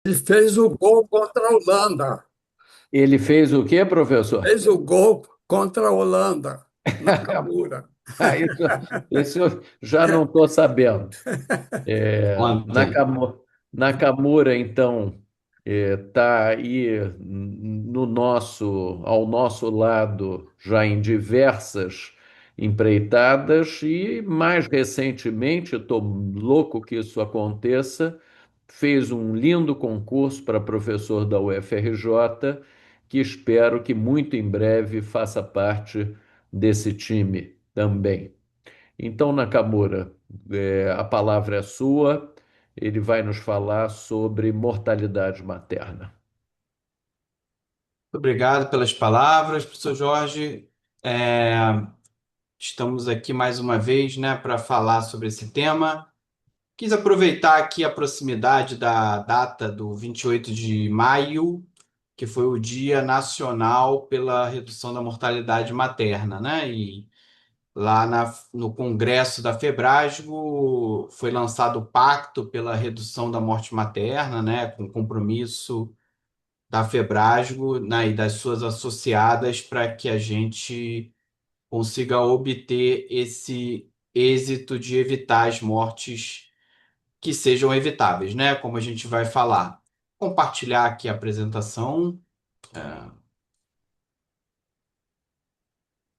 Ele fez o gol contra a Holanda. Ele fez o quê, professor? Fez o gol contra a Holanda, Nakamura. Isso eu já não estou sabendo. Ontem. Nakamura, então, está aí no ao nosso lado já em diversas empreitadas e mais recentemente, estou louco que isso aconteça, fez um lindo concurso para professor da UFRJ, que espero que muito em breve faça parte desse time também. Então, Nakamura, a palavra é sua. Ele vai nos falar sobre mortalidade materna. Obrigado pelas palavras, professor Jorge. É, Estamos aqui mais uma vez, né, para falar sobre esse tema. Quis aproveitar aqui a proximidade da data do 28 de maio, que foi o Dia Nacional pela Redução da Mortalidade Materna, né? E lá no Congresso da Febrasgo foi lançado o Pacto pela Redução da Morte Materna, né? Com compromisso da Febrasgo, né, e das suas associadas para que a gente consiga obter esse êxito de evitar as mortes que sejam evitáveis, né? Como a gente vai falar. Compartilhar aqui a apresentação.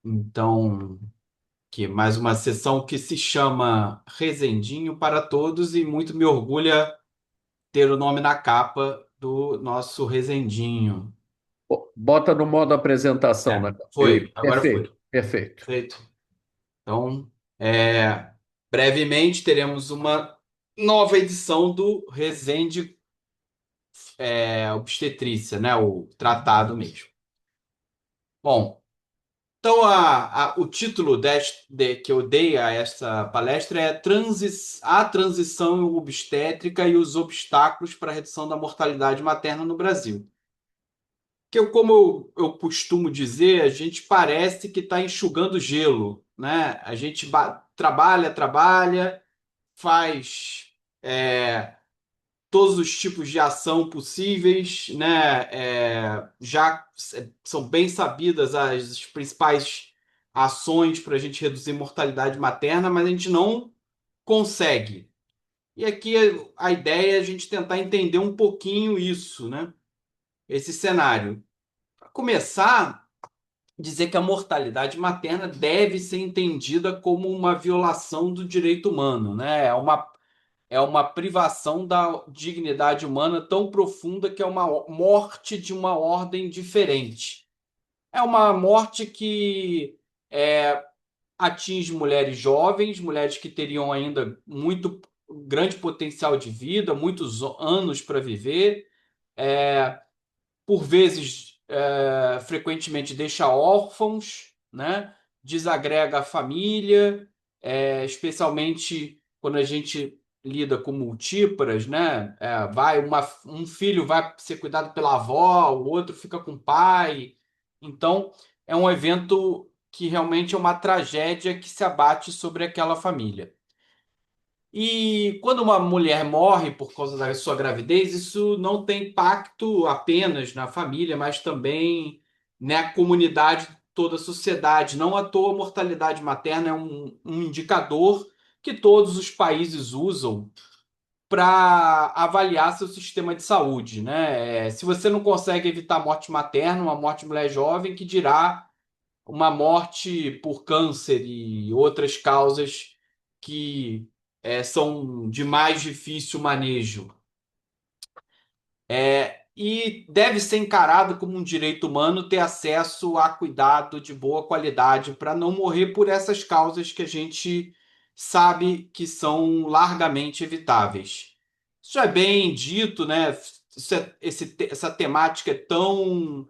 Então, que mais uma sessão que se chama Rezendinho para Todos e muito me orgulha ter o nome na capa do nosso Rezendinho. Bota no modo apresentação, Foi, agora Perfeito, foi. perfeito. Feito. Então, brevemente teremos uma nova edição do Resende Obstetrícia, né? O tratado mesmo. Bom, então o título que eu dei a essa palestra é A Transição Obstétrica e os Obstáculos para a Redução da Mortalidade Materna no Brasil. Como eu costumo dizer, a gente parece que está enxugando gelo, né? A gente trabalha, trabalha, faz todos os tipos de ação possíveis, né? Já são bem sabidas as principais ações para a gente reduzir mortalidade materna, mas a gente não consegue. E aqui a ideia é a gente tentar entender um pouquinho isso, né? Esse cenário. Para começar, dizer que a mortalidade materna deve ser entendida como uma violação do direito humano, né? É uma privação da dignidade humana tão profunda que é uma morte de uma ordem diferente. É uma morte que atinge mulheres jovens, mulheres que teriam ainda muito grande potencial de vida, muitos anos para viver, por vezes, frequentemente deixa órfãos, né? Desagrega a família, especialmente quando a gente lida com multíparas, né? Um filho vai ser cuidado pela avó, o outro fica com o pai. Então, é um evento que realmente é uma tragédia que se abate sobre aquela família. E quando uma mulher morre por causa da sua gravidez, isso não tem impacto apenas na família, mas também na comunidade, toda a sociedade. Não à toa, a mortalidade materna é um indicador que todos os países usam para avaliar seu sistema de saúde, né? Se você não consegue evitar a morte materna, uma morte de mulher jovem, que dirá uma morte por câncer e outras causas que são de mais difícil manejo. E deve ser encarado como um direito humano ter acesso a cuidado de boa qualidade para não morrer por essas causas que a gente sabe que são largamente evitáveis. Isso é bem dito, né? Essa temática é tão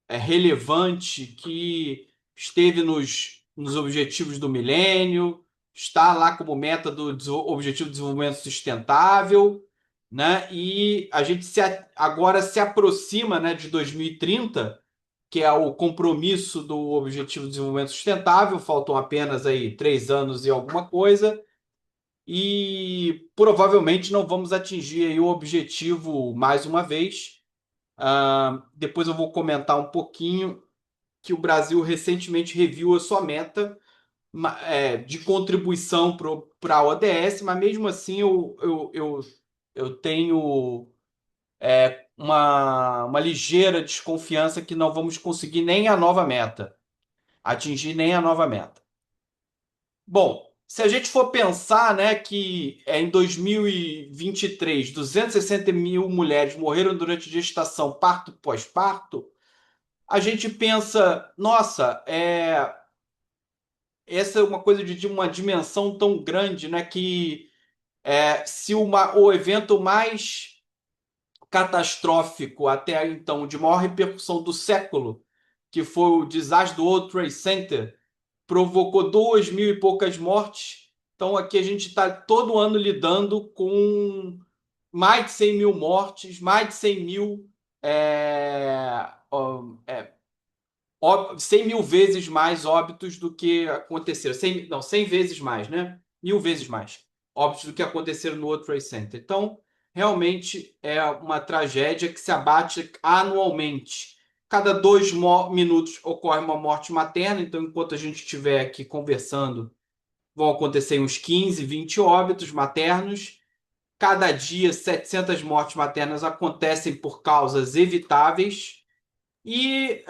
relevante que esteve nos Objetivos do Milênio, está lá como meta do Objetivo de Desenvolvimento Sustentável, né? E a gente agora se aproxima, né, de 2030, que é o compromisso do Objetivo de Desenvolvimento Sustentável, faltam apenas aí 3 anos e alguma coisa, e provavelmente não vamos atingir aí o objetivo mais uma vez. Depois eu vou comentar um pouquinho que o Brasil recentemente reviu a sua meta de contribuição para a ODS, mas mesmo assim eu tenho uma ligeira desconfiança que não vamos conseguir nem a nova meta, atingir nem a nova meta. Bom, se a gente for pensar, né, que em 2023, 260 mil mulheres morreram durante gestação, parto pós-parto, a gente pensa, nossa, essa é uma coisa de uma dimensão tão grande, né, que se o evento mais catastrófico até então, de maior repercussão do século, que foi o desastre do World Trade Center, provocou 2 mil e poucas mortes. Então aqui a gente está todo ano lidando com mais de 100 mil mortes, mais de 100 mil, 100 mil vezes mais óbitos do que aconteceram. 100, não, 100 vezes mais, né? 1.000 vezes mais óbitos do que aconteceram no World Trade Center. Então, realmente é uma tragédia que se abate anualmente. Cada 2 minutos ocorre uma morte materna, então, enquanto a gente estiver aqui conversando, vão acontecer uns 15, 20 óbitos maternos. Cada dia, 700 mortes maternas acontecem por causas evitáveis. E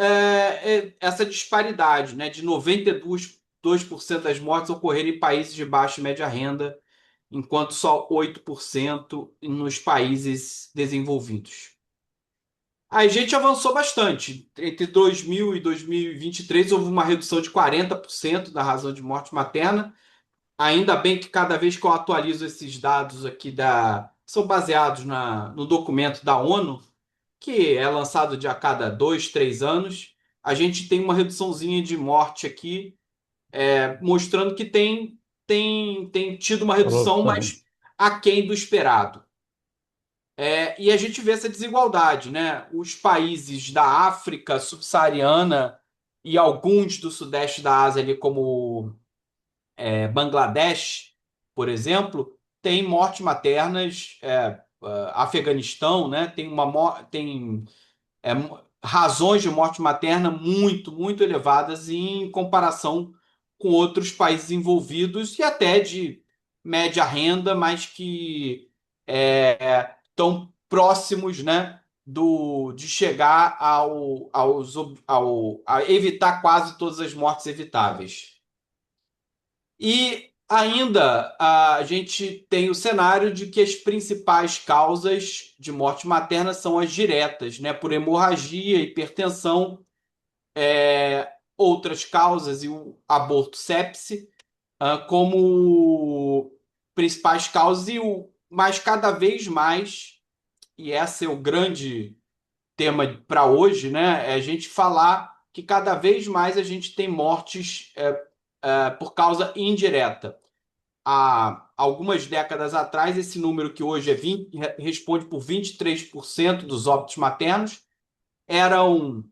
essa disparidade, né, de 92% das mortes ocorrerem em países de baixa e média renda, enquanto só 8% nos países desenvolvidos. A gente avançou bastante. Entre 2000 e 2023 houve uma redução de 40% da razão de morte materna. Ainda bem que cada vez que eu atualizo esses dados aqui são baseados no documento da ONU, que é lançado de a cada 2, 3 anos, a gente tem uma reduçãozinha de morte aqui, mostrando que tem tido uma redução, Evolução. mas aquém do esperado. E a gente vê essa desigualdade, né? Os países da África subsaariana e alguns do sudeste da Ásia, ali, como Bangladesh, por exemplo, têm mortes maternas. Afeganistão, né? Tem é, razões de morte materna muito, muito elevadas em comparação com outros países envolvidos e até de média renda, mas que estão próximos, né, de chegar a evitar quase todas as mortes evitáveis. E ainda a gente tem o cenário de que as principais causas de morte materna são as diretas, né? Por hemorragia, hipertensão, outras causas e o aborto sepse, como principais causas, mas cada vez mais, e esse é o grande tema para hoje, né? É a gente falar que cada vez mais a gente tem mortes por causa indireta. Há algumas décadas atrás, esse número que hoje responde por 23% dos óbitos maternos, eram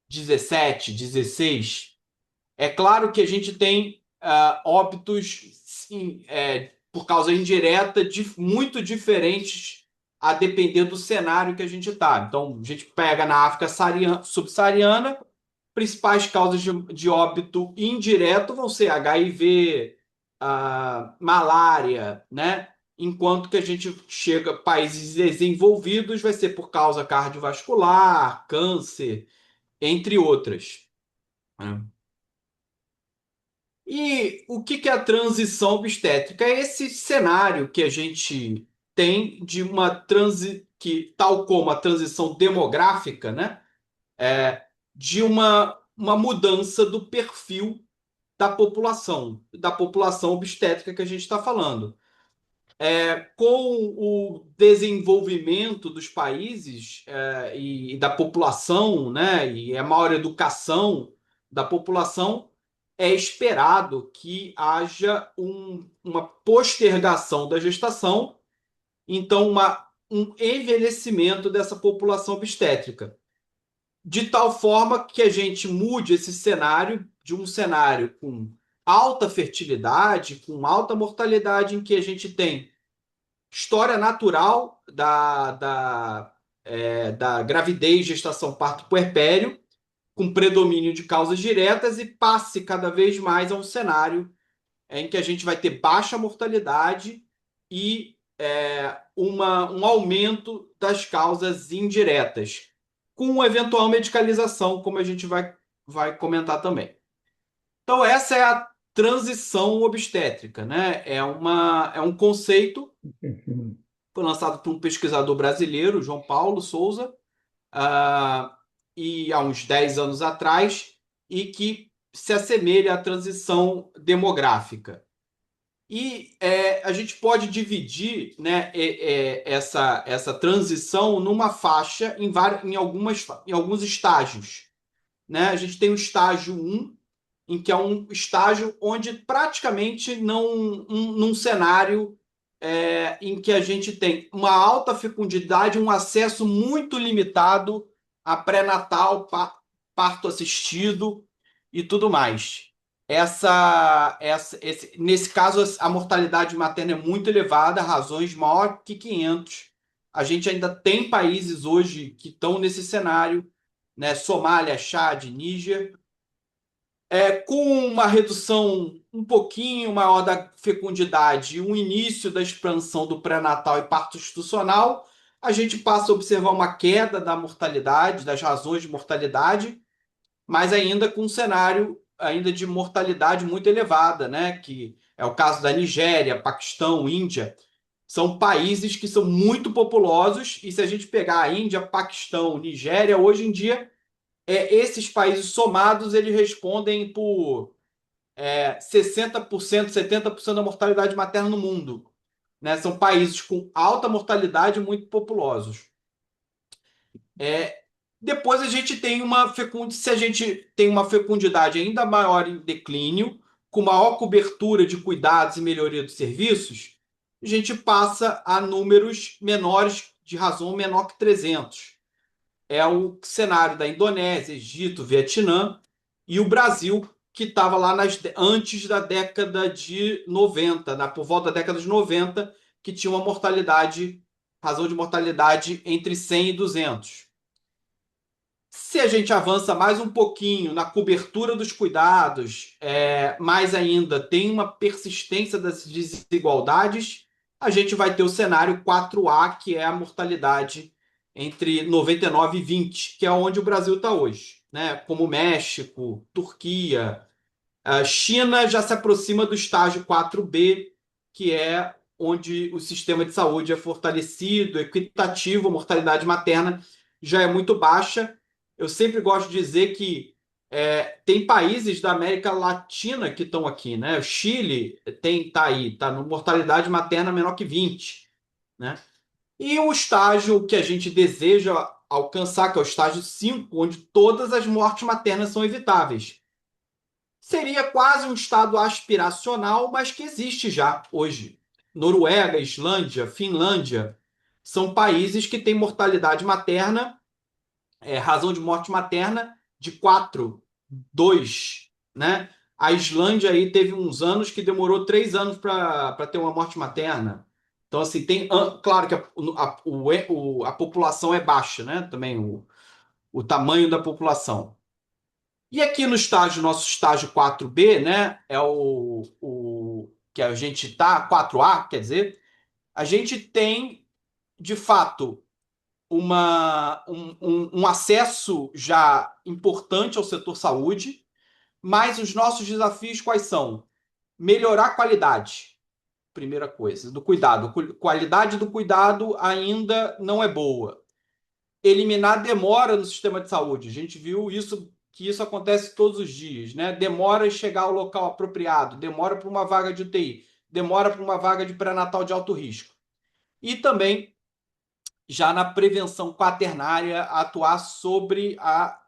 17, 16. É claro que a gente tem óbitos sim, por causa indireta muito diferentes a depender do cenário que a gente está. Então, a gente pega na África subsaariana, principais causas de óbito indireto vão ser HIV, malária, né? Enquanto que a gente chega a países desenvolvidos, vai ser por causa cardiovascular, câncer, entre outras, né? E o que é a transição obstétrica? É esse cenário que a gente tem de que, tal como a transição demográfica, né? De uma mudança do perfil da população obstétrica que a gente está falando. Com o desenvolvimento dos países e da população, né, e a maior educação da população, é esperado que haja uma postergação da gestação, então um envelhecimento dessa população obstétrica, de tal forma que a gente mude esse cenário de um cenário com alta fertilidade, com alta mortalidade, em que a gente tem história natural da gravidez, gestação, parto, puerpério, com predomínio de causas diretas, e passe cada vez mais a um cenário em que a gente vai ter baixa mortalidade e um aumento das causas indiretas, com eventual medicalização, como a gente vai comentar também. Então, essa é a transição obstétrica, né? É um conceito, foi lançado por um pesquisador brasileiro, João Paulo Souza, ah, e há uns 10 anos atrás, e que se assemelha à transição demográfica. E a gente pode dividir, né, essa transição numa faixa em alguns estágios, né? A gente tem o estágio 1, em que é um estágio onde praticamente num cenário em que a gente tem uma alta fecundidade, um acesso muito limitado a pré-natal, parto assistido e tudo mais. Nesse caso, a mortalidade materna é muito elevada, razões maior que 500. A gente ainda tem países hoje que estão nesse cenário, né? Somália, Chad, Níger, com uma redução um pouquinho maior da fecundidade e um início da expansão do pré-natal e parto institucional, a gente passa a observar uma queda da mortalidade, das razões de mortalidade, mas ainda com um cenário ainda de mortalidade muito elevada, né? Que é o caso da Nigéria, Paquistão, Índia. São países que são muito populosos, e se a gente pegar a Índia, Paquistão, Nigéria, hoje em dia, esses países somados, eles respondem por 60%, 70% da mortalidade materna no mundo, né? São países com alta mortalidade e muito populosos. Depois a gente tem se a gente tem uma fecundidade ainda maior em declínio, com maior cobertura de cuidados e melhoria dos serviços, a gente passa a números menores, de razão menor que 300. É o cenário da Indonésia, Egito, Vietnã e o Brasil, que estava lá antes da década de 90, por volta da década de 90, que tinha uma razão de mortalidade entre 100 e 200. Se a gente avança mais um pouquinho na cobertura dos cuidados, mais ainda tem uma persistência das desigualdades, a gente vai ter o cenário 4A, que é a mortalidade entre 99 e 20, que é onde o Brasil está hoje, né? Como México, Turquia. A China já se aproxima do estágio 4B, que é onde o sistema de saúde é fortalecido, equitativo, a mortalidade materna já é muito baixa. Eu sempre gosto de dizer que tem países da América Latina que estão aqui, né? O Chile está na mortalidade materna menor que 20, né? E o estágio que a gente deseja alcançar, que é o estágio 5, onde todas as mortes maternas são evitáveis. Seria quase um estado aspiracional, mas que existe já hoje. Noruega, Islândia, Finlândia são países que têm mortalidade materna, razão de morte materna de 4, 2, né? A Islândia aí teve uns anos que demorou 3 anos para ter uma morte materna. Então, assim, claro que a população é baixa, né? Também o tamanho da população. E aqui no nosso estágio 4B, né? É o que a gente está, 4A, quer dizer, a gente tem, de fato, um acesso já importante ao setor saúde, mas os nossos desafios quais são? Melhorar a qualidade, primeira coisa, do cuidado. A qualidade do cuidado ainda não é boa. Eliminar demora no sistema de saúde. A gente viu que isso acontece todos os dias, né? Demora em chegar ao local apropriado, demora para uma vaga de UTI, demora para uma vaga de pré-natal de alto risco. E também, já na prevenção quaternária, atuar sobre a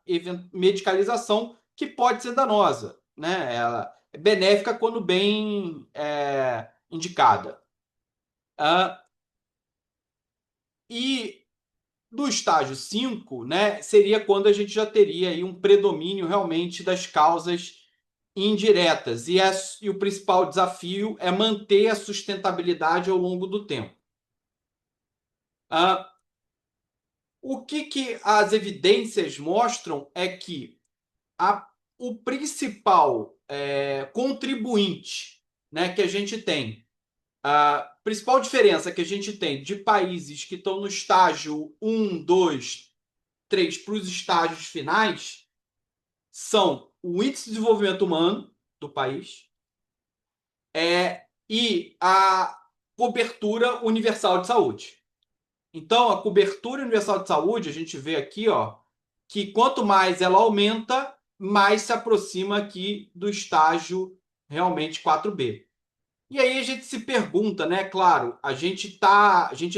medicalização, que pode ser danosa, né? Ela é benéfica quando bem indicada. E do estágio 5, né, seria quando a gente já teria aí um predomínio realmente das causas indiretas. E o principal desafio é manter a sustentabilidade ao longo do tempo. O que as evidências mostram é que o principal contribuinte, né, que a gente tem, a principal diferença que a gente tem de países que estão no estágio 1, 2, 3 para os estágios finais são o índice de desenvolvimento humano do país e a cobertura universal de saúde. Então, a cobertura universal de saúde, a gente vê aqui, ó, que quanto mais ela aumenta, mais se aproxima aqui do estágio realmente 4B. E aí a gente se pergunta, né? Claro, a gente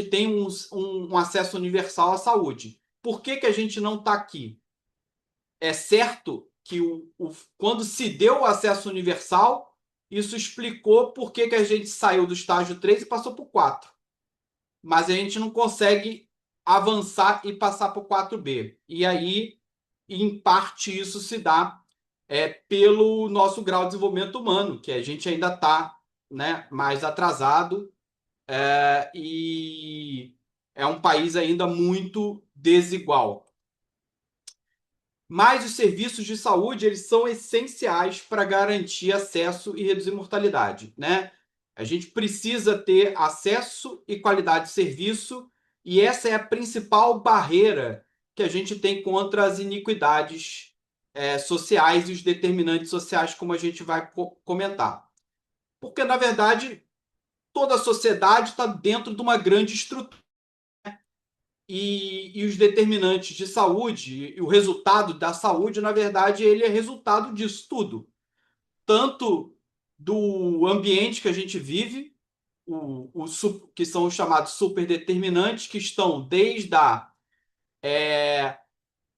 tem um acesso universal à saúde. Por que a gente não está aqui? É certo que quando se deu o acesso universal, isso explicou por que a gente saiu do estágio 3 e passou para o 4. Mas a gente não consegue avançar e passar para o 4B. E aí, em parte, isso se dá pelo nosso grau de desenvolvimento humano, que a gente ainda está, né, mais atrasado e é um país ainda muito desigual. Mas os serviços de saúde, eles são essenciais para garantir acesso e reduzir mortalidade, né? A gente precisa ter acesso e qualidade de serviço, e essa é a principal barreira que a gente tem contra as iniquidades sociais e os determinantes sociais, como a gente vai comentar. Porque, na verdade, toda a sociedade está dentro de uma grande estrutura. E os determinantes de saúde, e o resultado da saúde, na verdade, ele é resultado disso tudo. Tanto do ambiente que a gente vive, que são os chamados superdeterminantes, que estão desde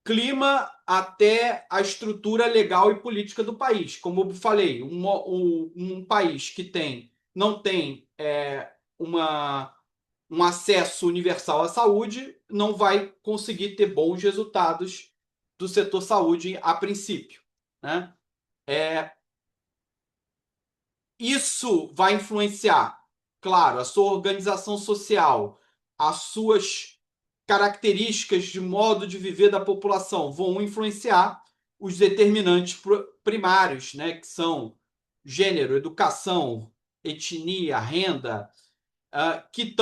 clima até a estrutura legal e política do país. Como eu falei, um país que não tem um acesso universal à saúde não vai conseguir ter bons resultados do setor saúde a princípio, né? Isso vai influenciar, claro, a sua organização social, as suas características de modo de viver da população vão influenciar os determinantes primários, né, que são gênero, educação, etnia, renda, que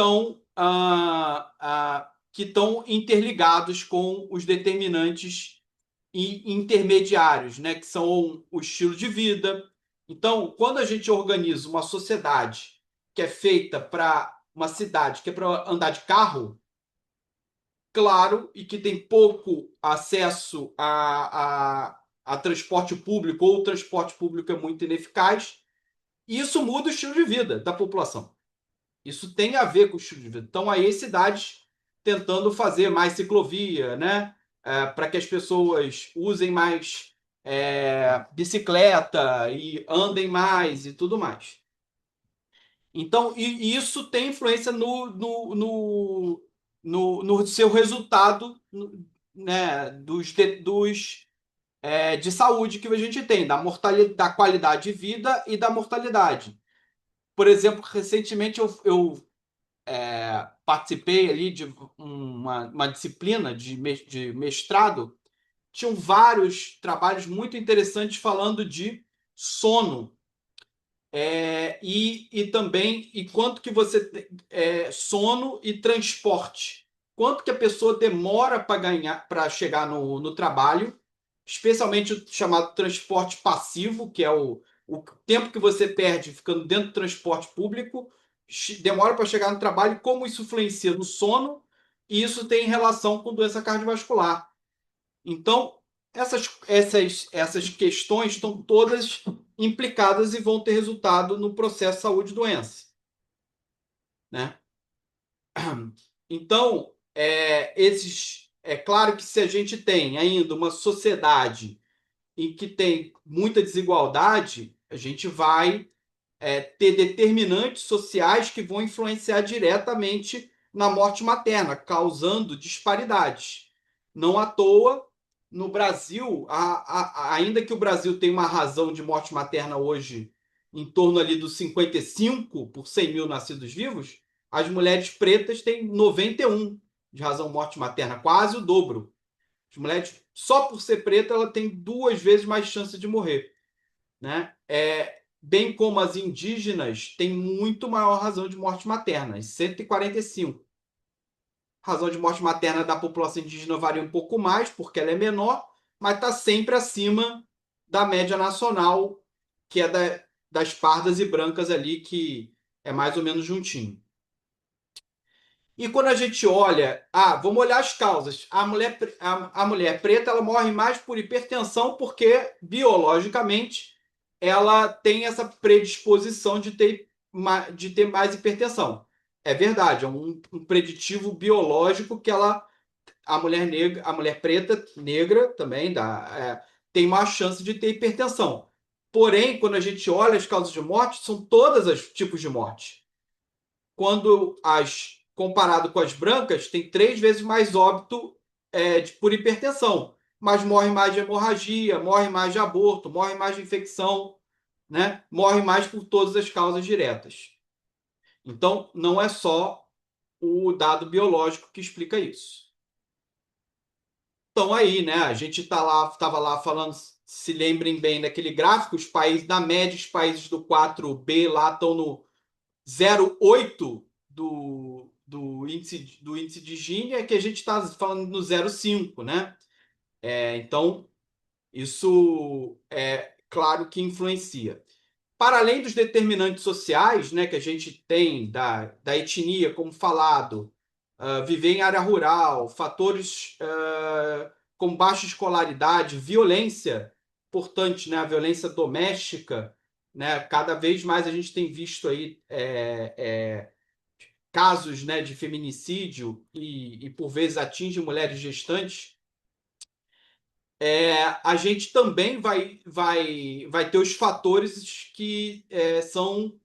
estão interligados com os determinantes intermediários, né, que são o estilo de vida. Então, quando a gente organiza uma sociedade que é feita para uma cidade que é para andar de carro, claro, e que tem pouco acesso a transporte público, ou o transporte público é muito ineficaz, isso muda o estilo de vida da população. Isso tem a ver com o estilo de vida. Então, aí cidades tentando fazer mais ciclovia, né? Para que as pessoas usem mais bicicleta e andem mais e tudo mais. Então, e isso tem influência no seu resultado, né, de saúde que a gente tem, da mortalidade, da qualidade de vida e da mortalidade. Por exemplo, recentemente eu participei ali de uma disciplina de mestrado. Tinham vários trabalhos muito interessantes falando de sono e também quanto que você sono e transporte, quanto que a pessoa demora para chegar no trabalho, especialmente o chamado transporte passivo, que é o tempo que você perde ficando dentro do transporte público, demora para chegar no trabalho, como isso influencia no sono, e isso tem relação com doença cardiovascular. Então, essas questões estão todas implicadas e vão ter resultado no processo saúde e doença, né? Então, é claro que se a gente tem ainda uma sociedade em que tem muita desigualdade, a gente vai ter determinantes sociais que vão influenciar diretamente na morte materna, causando disparidades. Não à toa, no Brasil, ainda que o Brasil tenha uma razão de morte materna hoje em torno ali dos 55 por 100 mil nascidos vivos, as mulheres pretas têm 91 de razão morte materna, quase o dobro. As mulheres, só por ser preta, ela tem 2 vezes mais chance de morrer, né? Bem como as indígenas têm muito maior razão de morte materna, 145. A razão de morte materna da população indígena varia um pouco mais, porque ela é menor, mas está sempre acima da média nacional, que é das pardas e brancas ali, que é mais ou menos juntinho. E quando a gente olha, vamos olhar as causas. A mulher preta ela morre mais por hipertensão, porque biologicamente ela tem essa predisposição de ter mais hipertensão. É verdade, é um preditivo biológico que a mulher negra, a mulher preta negra também tem mais chance de ter hipertensão. Porém, quando a gente olha as causas de morte, são todos os tipos de morte. Quando comparado com as brancas, tem 3 vezes mais óbito por hipertensão, mas morre mais de hemorragia, morre mais de aborto, morre mais de infecção, né? Morre mais por todas as causas diretas. Então, não é só o dado biológico que explica isso. Então, aí, né? A gente estava lá falando, se lembrem bem daquele gráfico, os países, na média, os países do 4B lá estão no 0,8 do índice de Gini, é que a gente está falando no 0,5, né? Então, isso é claro que influencia. Para além dos determinantes sociais, né, que a gente tem da etnia, como falado, viver em área rural, fatores como baixa escolaridade, violência, importante, né, a violência doméstica, né, cada vez mais a gente tem visto aí casos, né, de feminicídio e por vezes atinge mulheres gestantes. A gente também vai ter os fatores que são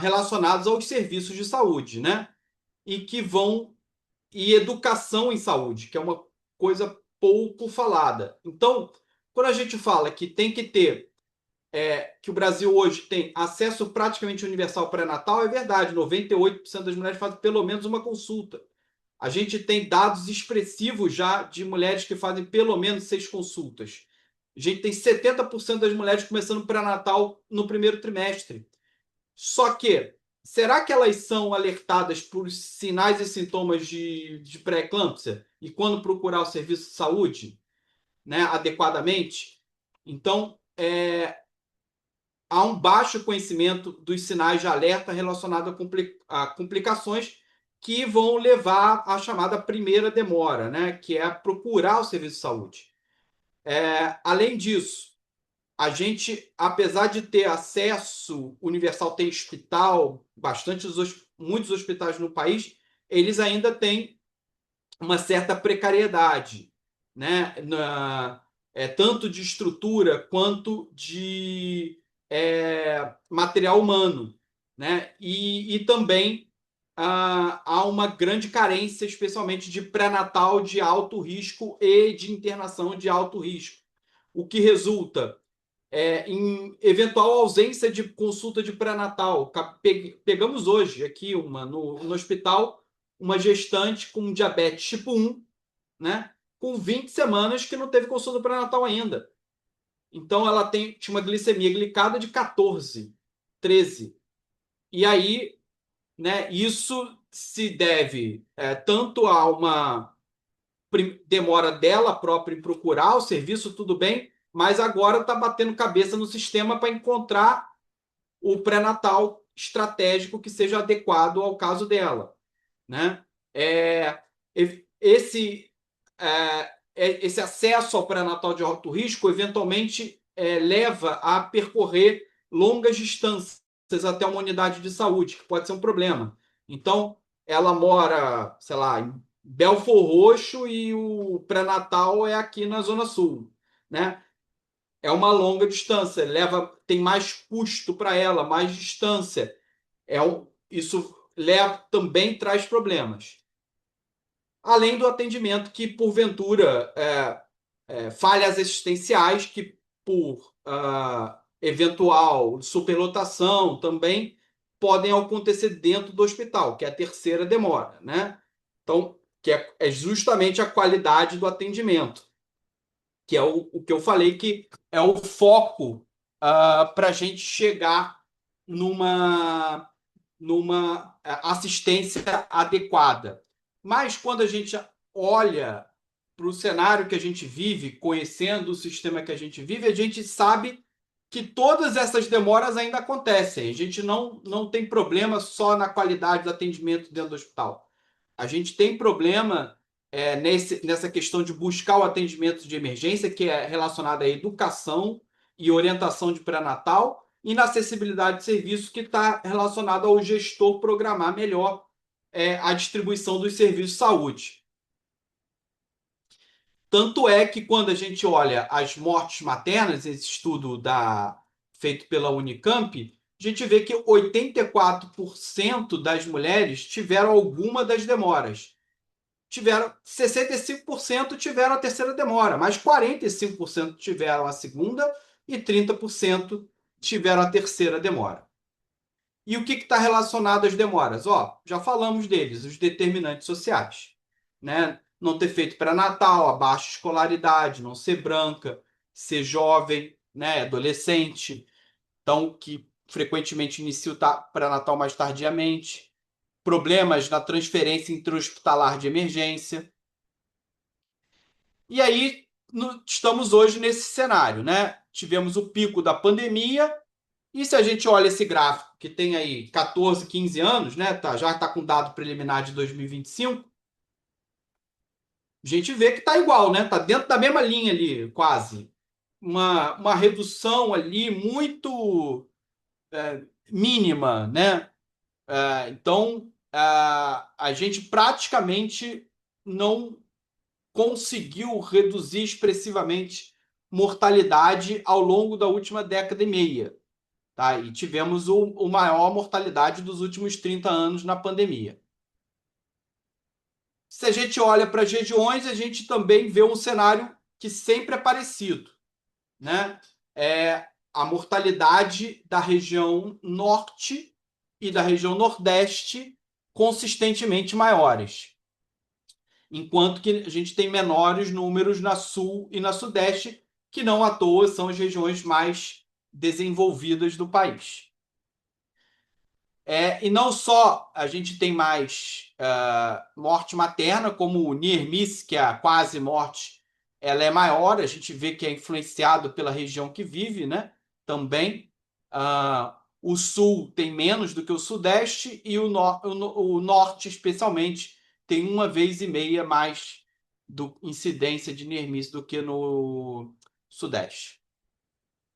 relacionados aos serviços de saúde, né? E educação em saúde, que é uma coisa pouco falada. Então, quando a gente fala que tem que ter que o Brasil hoje tem acesso praticamente universal pré-natal, é verdade, 98% das mulheres fazem pelo menos uma consulta. A gente tem dados expressivos já de mulheres que fazem pelo menos 6 consultas. A gente tem 70% das mulheres começando pré-natal no primeiro trimestre. Só que, será que elas são alertadas por sinais e sintomas de pré-eclâmpsia? E quando procurar o serviço de saúde, né, adequadamente? Então, há um baixo conhecimento dos sinais de alerta relacionados a complicações que vão levar à chamada primeira demora, né, que é procurar o serviço de saúde. Além disso, a gente, apesar de ter acesso universal, tem hospital, muitos hospitais no país, eles ainda têm uma certa precariedade, né? Tanto de estrutura quanto de material humano, né? E também há uma grande carência, especialmente de pré-natal de alto risco e de internação de alto risco, o que resulta em eventual ausência de consulta de pré-natal. Pegamos hoje aqui no hospital uma gestante com diabetes tipo 1, né, com 20 semanas que não teve consulta pré-natal ainda. Então ela tinha uma glicemia glicada de 14, 13. E aí, né, isso se deve tanto a uma demora dela própria em procurar o serviço, tudo bem, mas agora está batendo cabeça no sistema para encontrar o pré-natal estratégico que seja adequado ao caso dela, né? Esse acesso ao pré-natal de alto risco eventualmente leva a percorrer longas distâncias até uma unidade de saúde, que pode ser um problema. Então, ela mora, sei lá, em Belford Roxo e o pré-natal é aqui na Zona Sul, né? É uma longa distância, tem mais custo para ela, mais distância. Isso também traz problemas. Além do atendimento que, porventura, falhas existenciais que, por eventual superlotação, também podem acontecer dentro do hospital, que é a terceira demora, né? Então, que é justamente a qualidade do atendimento, que é o que eu falei que é o foco para a gente chegar numa assistência adequada. Mas quando a gente olha para o cenário que a gente vive, conhecendo o sistema que a gente sabe que todas essas demoras ainda acontecem. A gente não tem problema só na qualidade do atendimento dentro do hospital. A gente tem problema nessa questão de buscar o atendimento de emergência, que é relacionado à educação e orientação de pré-natal, e na acessibilidade de serviço, que está relacionado ao gestor programar melhor a distribuição dos serviços de saúde. Tanto é que quando a gente olha as mortes maternas, esse estudo feito pela Unicamp, a gente vê que 84% das mulheres tiveram alguma das demoras. 65% tiveram a terceira demora, mas 45% tiveram a segunda e 30% tiveram a terceira demora. E o que está relacionado às demoras? Já falamos deles, os determinantes sociais, né? Não ter feito pré-natal, a baixa escolaridade, não ser branca, ser jovem, né? Adolescente, então que frequentemente inicia o pré-natal mais tardiamente, problemas na transferência intra-hospitalar de emergência. E aí estamos hoje nesse cenário, né? Tivemos o pico da pandemia. E se a gente olha esse gráfico, que tem aí 14, 15 anos, né? Já está com dado preliminar de 2025, a gente vê que está igual, né? Está dentro da mesma linha ali, quase. Uma redução ali muito mínima, né? Então, a gente praticamente não conseguiu reduzir expressivamente mortalidade ao longo da última década e meia. Tá? E tivemos o maior mortalidade dos últimos 30 anos na pandemia. Se a gente olha para as regiões, a gente também vê um cenário que sempre é parecido, né? É a mortalidade da região norte e da região nordeste consistentemente maiores, enquanto que a gente tem menores números na sul e na sudeste, que não à toa são as regiões mais desenvolvidas do país. E não só a gente tem mais morte materna, como o near miss, que é a quase morte, ela é maior, a gente vê que é influenciado pela região que vive, né? Também. O sul tem menos do que o sudeste e o norte, especialmente, tem 1,5 vezes mais incidência de near miss do que no sudeste.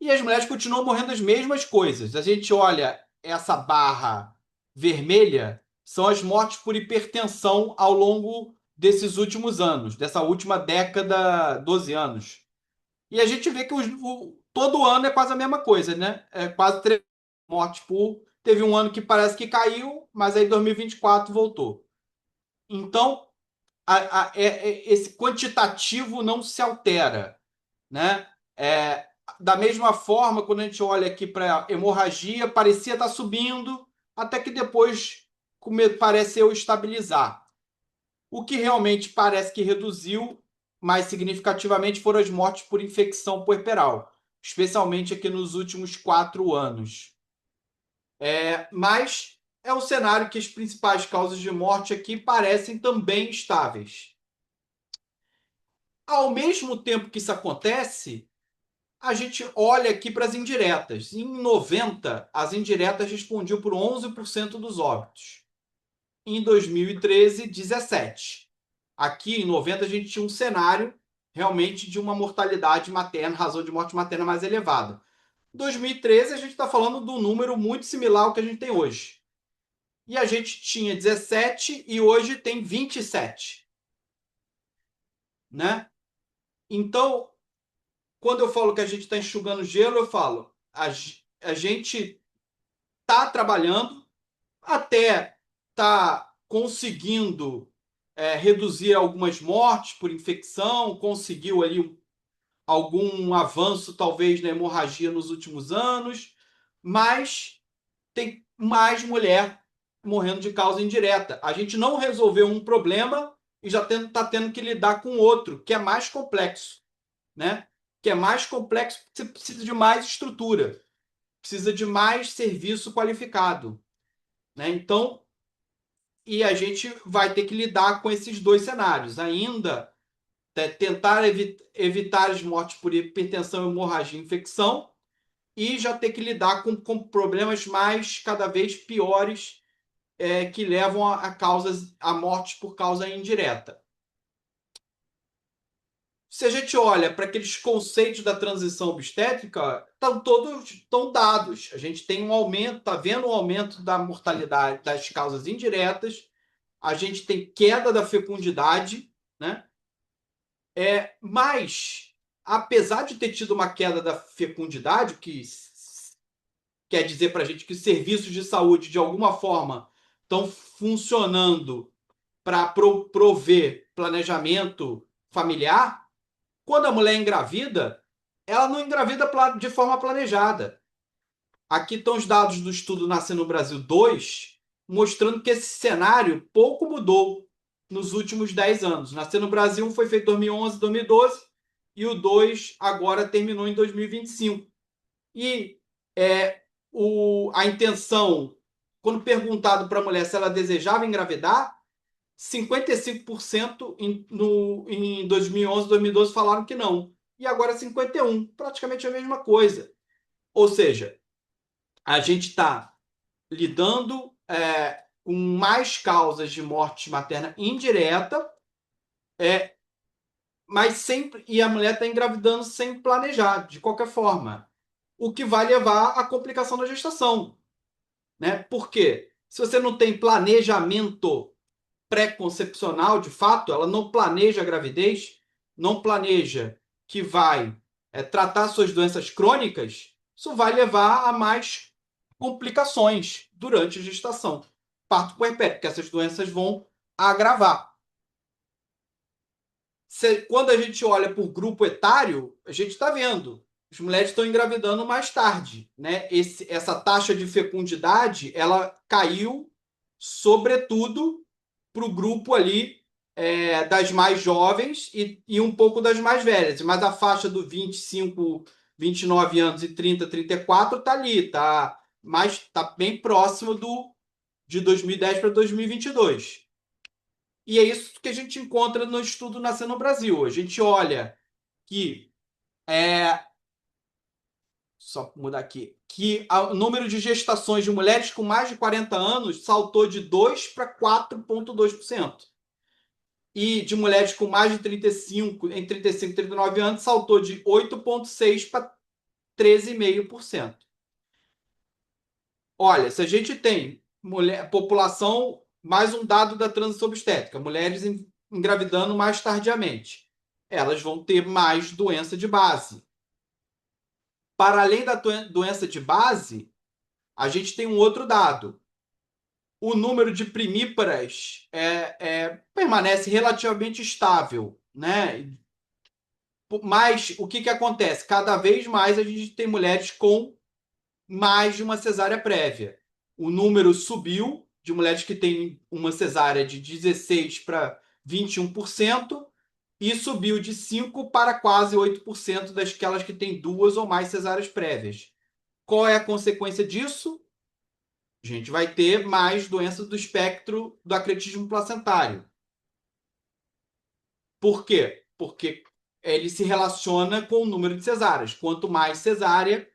E as mulheres continuam morrendo as mesmas coisas. A gente olha essa barra vermelha, são as mortes por hipertensão ao longo desses últimos anos, dessa última década, 12 anos. E a gente vê que todo ano é quase a mesma coisa, né? É quase 3 mortes por... Teve um ano que parece que caiu, mas aí 2024 voltou. Então, esse quantitativo não se altera, né? Da mesma forma, quando a gente olha aqui para hemorragia, parecia estar subindo, até que depois pareceu estabilizar. O que realmente parece que reduziu mais significativamente foram as mortes por infecção puerperal, especialmente aqui nos últimos 4 anos. Mas é um cenário que as principais causas de morte aqui parecem também estáveis. Ao mesmo tempo que isso acontece, a gente olha aqui para as indiretas. Em 90, as indiretas respondiam por 11% dos óbitos. Em 2013, 17%. Aqui, em 90, a gente tinha um cenário realmente de uma mortalidade materna, razão de morte materna mais elevada. Em 2013, a gente está falando de um número muito similar ao que a gente tem hoje. E a gente tinha 17 e hoje tem 27. Né? Então, quando eu falo que a gente está enxugando gelo, eu falo, a gente está trabalhando, até está conseguindo reduzir algumas mortes por infecção, conseguiu ali algum avanço, talvez, na hemorragia nos últimos anos, mas tem mais mulher morrendo de causa indireta. A gente não resolveu um problema e já está tendo que lidar com outro, que é mais complexo, né? Que é mais complexo porque você precisa de mais estrutura, precisa de mais serviço qualificado, né? Então, e a gente vai ter que lidar com esses dois cenários. Ainda tentar evitar as mortes por hipertensão, hemorragia e infecção, e já ter que lidar com problemas mais cada vez piores que levam a mortes por causa indireta. Se a gente olha para aqueles conceitos da transição obstétrica, estão dados. A gente tem um aumento, está vendo um aumento da mortalidade das causas indiretas, a gente tem queda da fecundidade, né? Mas, apesar de ter tido uma queda da fecundidade, que quer dizer para a gente que os serviços de saúde, de alguma forma, estão funcionando para prover planejamento familiar, quando a mulher engravida, ela não engravida de forma planejada. Aqui estão os dados do estudo Nascer no Brasil 2, mostrando que esse cenário pouco mudou nos últimos 10 anos. Nascer no Brasil 1 foi feito em 2011, 2012, e o 2 agora terminou em 2025. E a intenção, quando perguntado para a mulher se ela desejava engravidar, 55% em 2011, 2012 falaram que não. E agora 51%, praticamente a mesma coisa. Ou seja, a gente está lidando com mais causas de morte materna indireta, mas sempre, e a mulher está engravidando sem planejar, de qualquer forma, o que vai levar à complicação da gestação, né? Porque se você não tem planejamento pré-concepcional, de fato, ela não planeja a gravidez, não planeja que vai tratar suas doenças crônicas, isso vai levar a mais complicações durante a gestação. Parto puerpério, porque essas doenças vão agravar. Quando a gente olha por grupo etário, a gente está vendo, as mulheres estão engravidando mais tarde, né? Essa taxa de fecundidade, ela caiu, sobretudo, para o grupo ali das mais jovens e um pouco das mais velhas. Mas a faixa do 25, 29 anos e 30, 34 está ali, tá bem próximo de 2010 para 2022. E é isso que a gente encontra no estudo Nascer no Brasil. A gente olha que só mudar aqui, que o número de gestações de mulheres com mais de 40 anos saltou de 2 para 4,2%. E de mulheres com mais de 35, entre 35 e 39 anos, saltou de 8,6% para 13,5%. Olha, se a gente tem população, mais um dado da transição obstétrica, mulheres engravidando mais tardiamente, elas vão ter mais doença de base. Para além da doença de base, a gente tem um outro dado. O número de primíparas permanece relativamente estável, né? Mas o que acontece? Cada vez mais a gente tem mulheres com mais de uma cesárea prévia. O número subiu de mulheres que têm uma cesárea de 16% para 21% e subiu de 5% para quase 8% daquelas que têm 2 ou mais cesáreas prévias. Qual é a consequência disso? A gente vai ter mais doenças do espectro do acretismo placentário. Por quê? Porque ele se relaciona com o número de cesáreas. Quanto mais cesárea,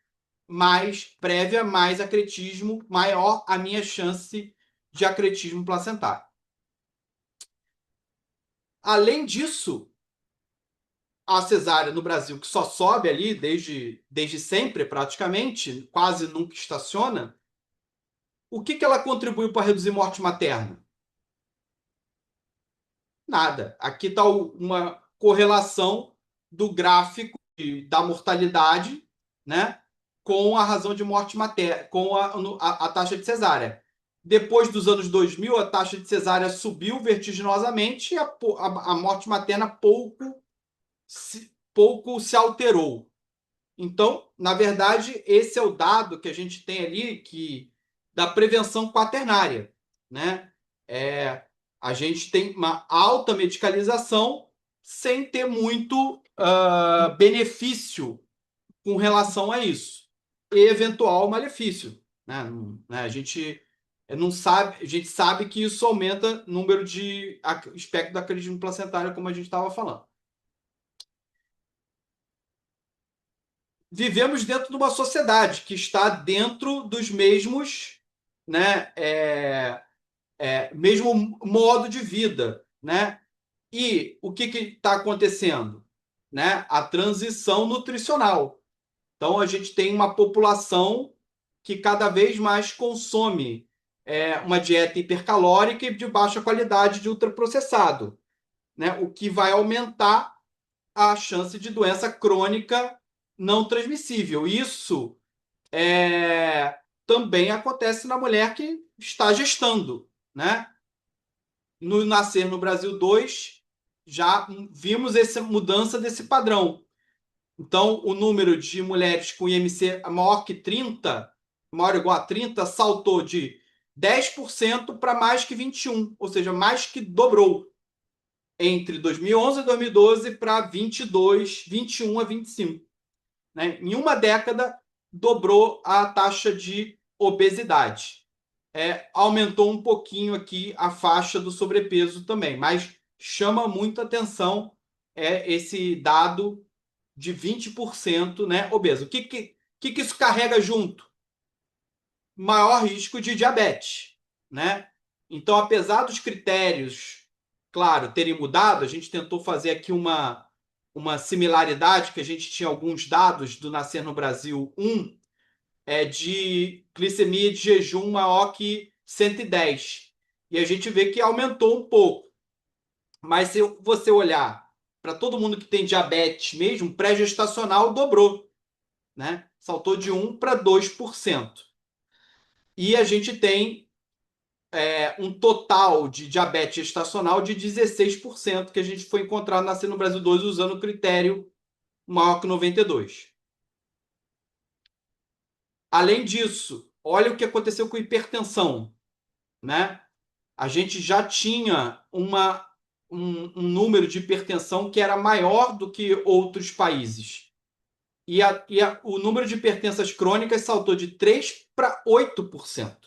mais prévia, mais acretismo, maior a minha chance de acretismo placentário. Além disso, a cesárea no Brasil, que só sobe ali desde sempre, praticamente, quase nunca estaciona, o que ela contribuiu para reduzir morte materna? Nada. Aqui está uma correlação do gráfico da mortalidade, né, com a razão de morte materna, com a taxa de cesárea. Depois dos anos 2000, a taxa de cesárea subiu vertiginosamente e a morte materna pouco pouco se alterou. Então, na verdade, esse é o dado que a gente tem ali da prevenção quaternária, né? A gente tem uma alta medicalização sem ter muito benefício com relação a isso e eventual malefício, né? A gente não sabe, a gente sabe que isso aumenta o número de espectro da crise placentária, como a gente estava falando. Vivemos dentro de uma sociedade que está dentro dos mesmos, né, mesmo modo de vida, né? E o que está acontecendo, né? A transição nutricional. Então a gente tem uma população que cada vez mais consome uma dieta hipercalórica e de baixa qualidade de ultraprocessado, né? O que vai aumentar a chance de doença crônica não transmissível. Isso também acontece na mulher que está gestando, né? No Nascer no Brasil 2, já vimos essa mudança desse padrão. Então, o número de mulheres com IMC maior que 30, maior ou igual a 30, saltou de 10% para mais que 21%, ou seja, mais que dobrou entre 2011 e 2012 para 22, 21 a 25. Né? Em uma década, dobrou a taxa de obesidade. Aumentou um pouquinho aqui a faixa do sobrepeso também, mas chama muita atenção esse dado de 20%, né, obeso. O que isso carrega junto? Maior risco de diabetes, né? Então, apesar dos critérios, claro, terem mudado, a gente tentou fazer aqui uma similaridade, que a gente tinha alguns dados do Nascer no Brasil 1, de glicemia de jejum maior que 110. E a gente vê que aumentou um pouco. Mas se você olhar para todo mundo que tem diabetes mesmo, pré-gestacional dobrou, né? Saltou de 1 para 2%. E a gente tem um total de diabetes gestacional de 16%, que a gente foi encontrar na Nascer no Brasil 2 usando o critério maior que 92. Além disso, olha o que aconteceu com hipertensão, né? A gente já tinha um número de hipertensão que era maior do que outros países. E o número de hipertensas crônicas saltou de 3% para 8%.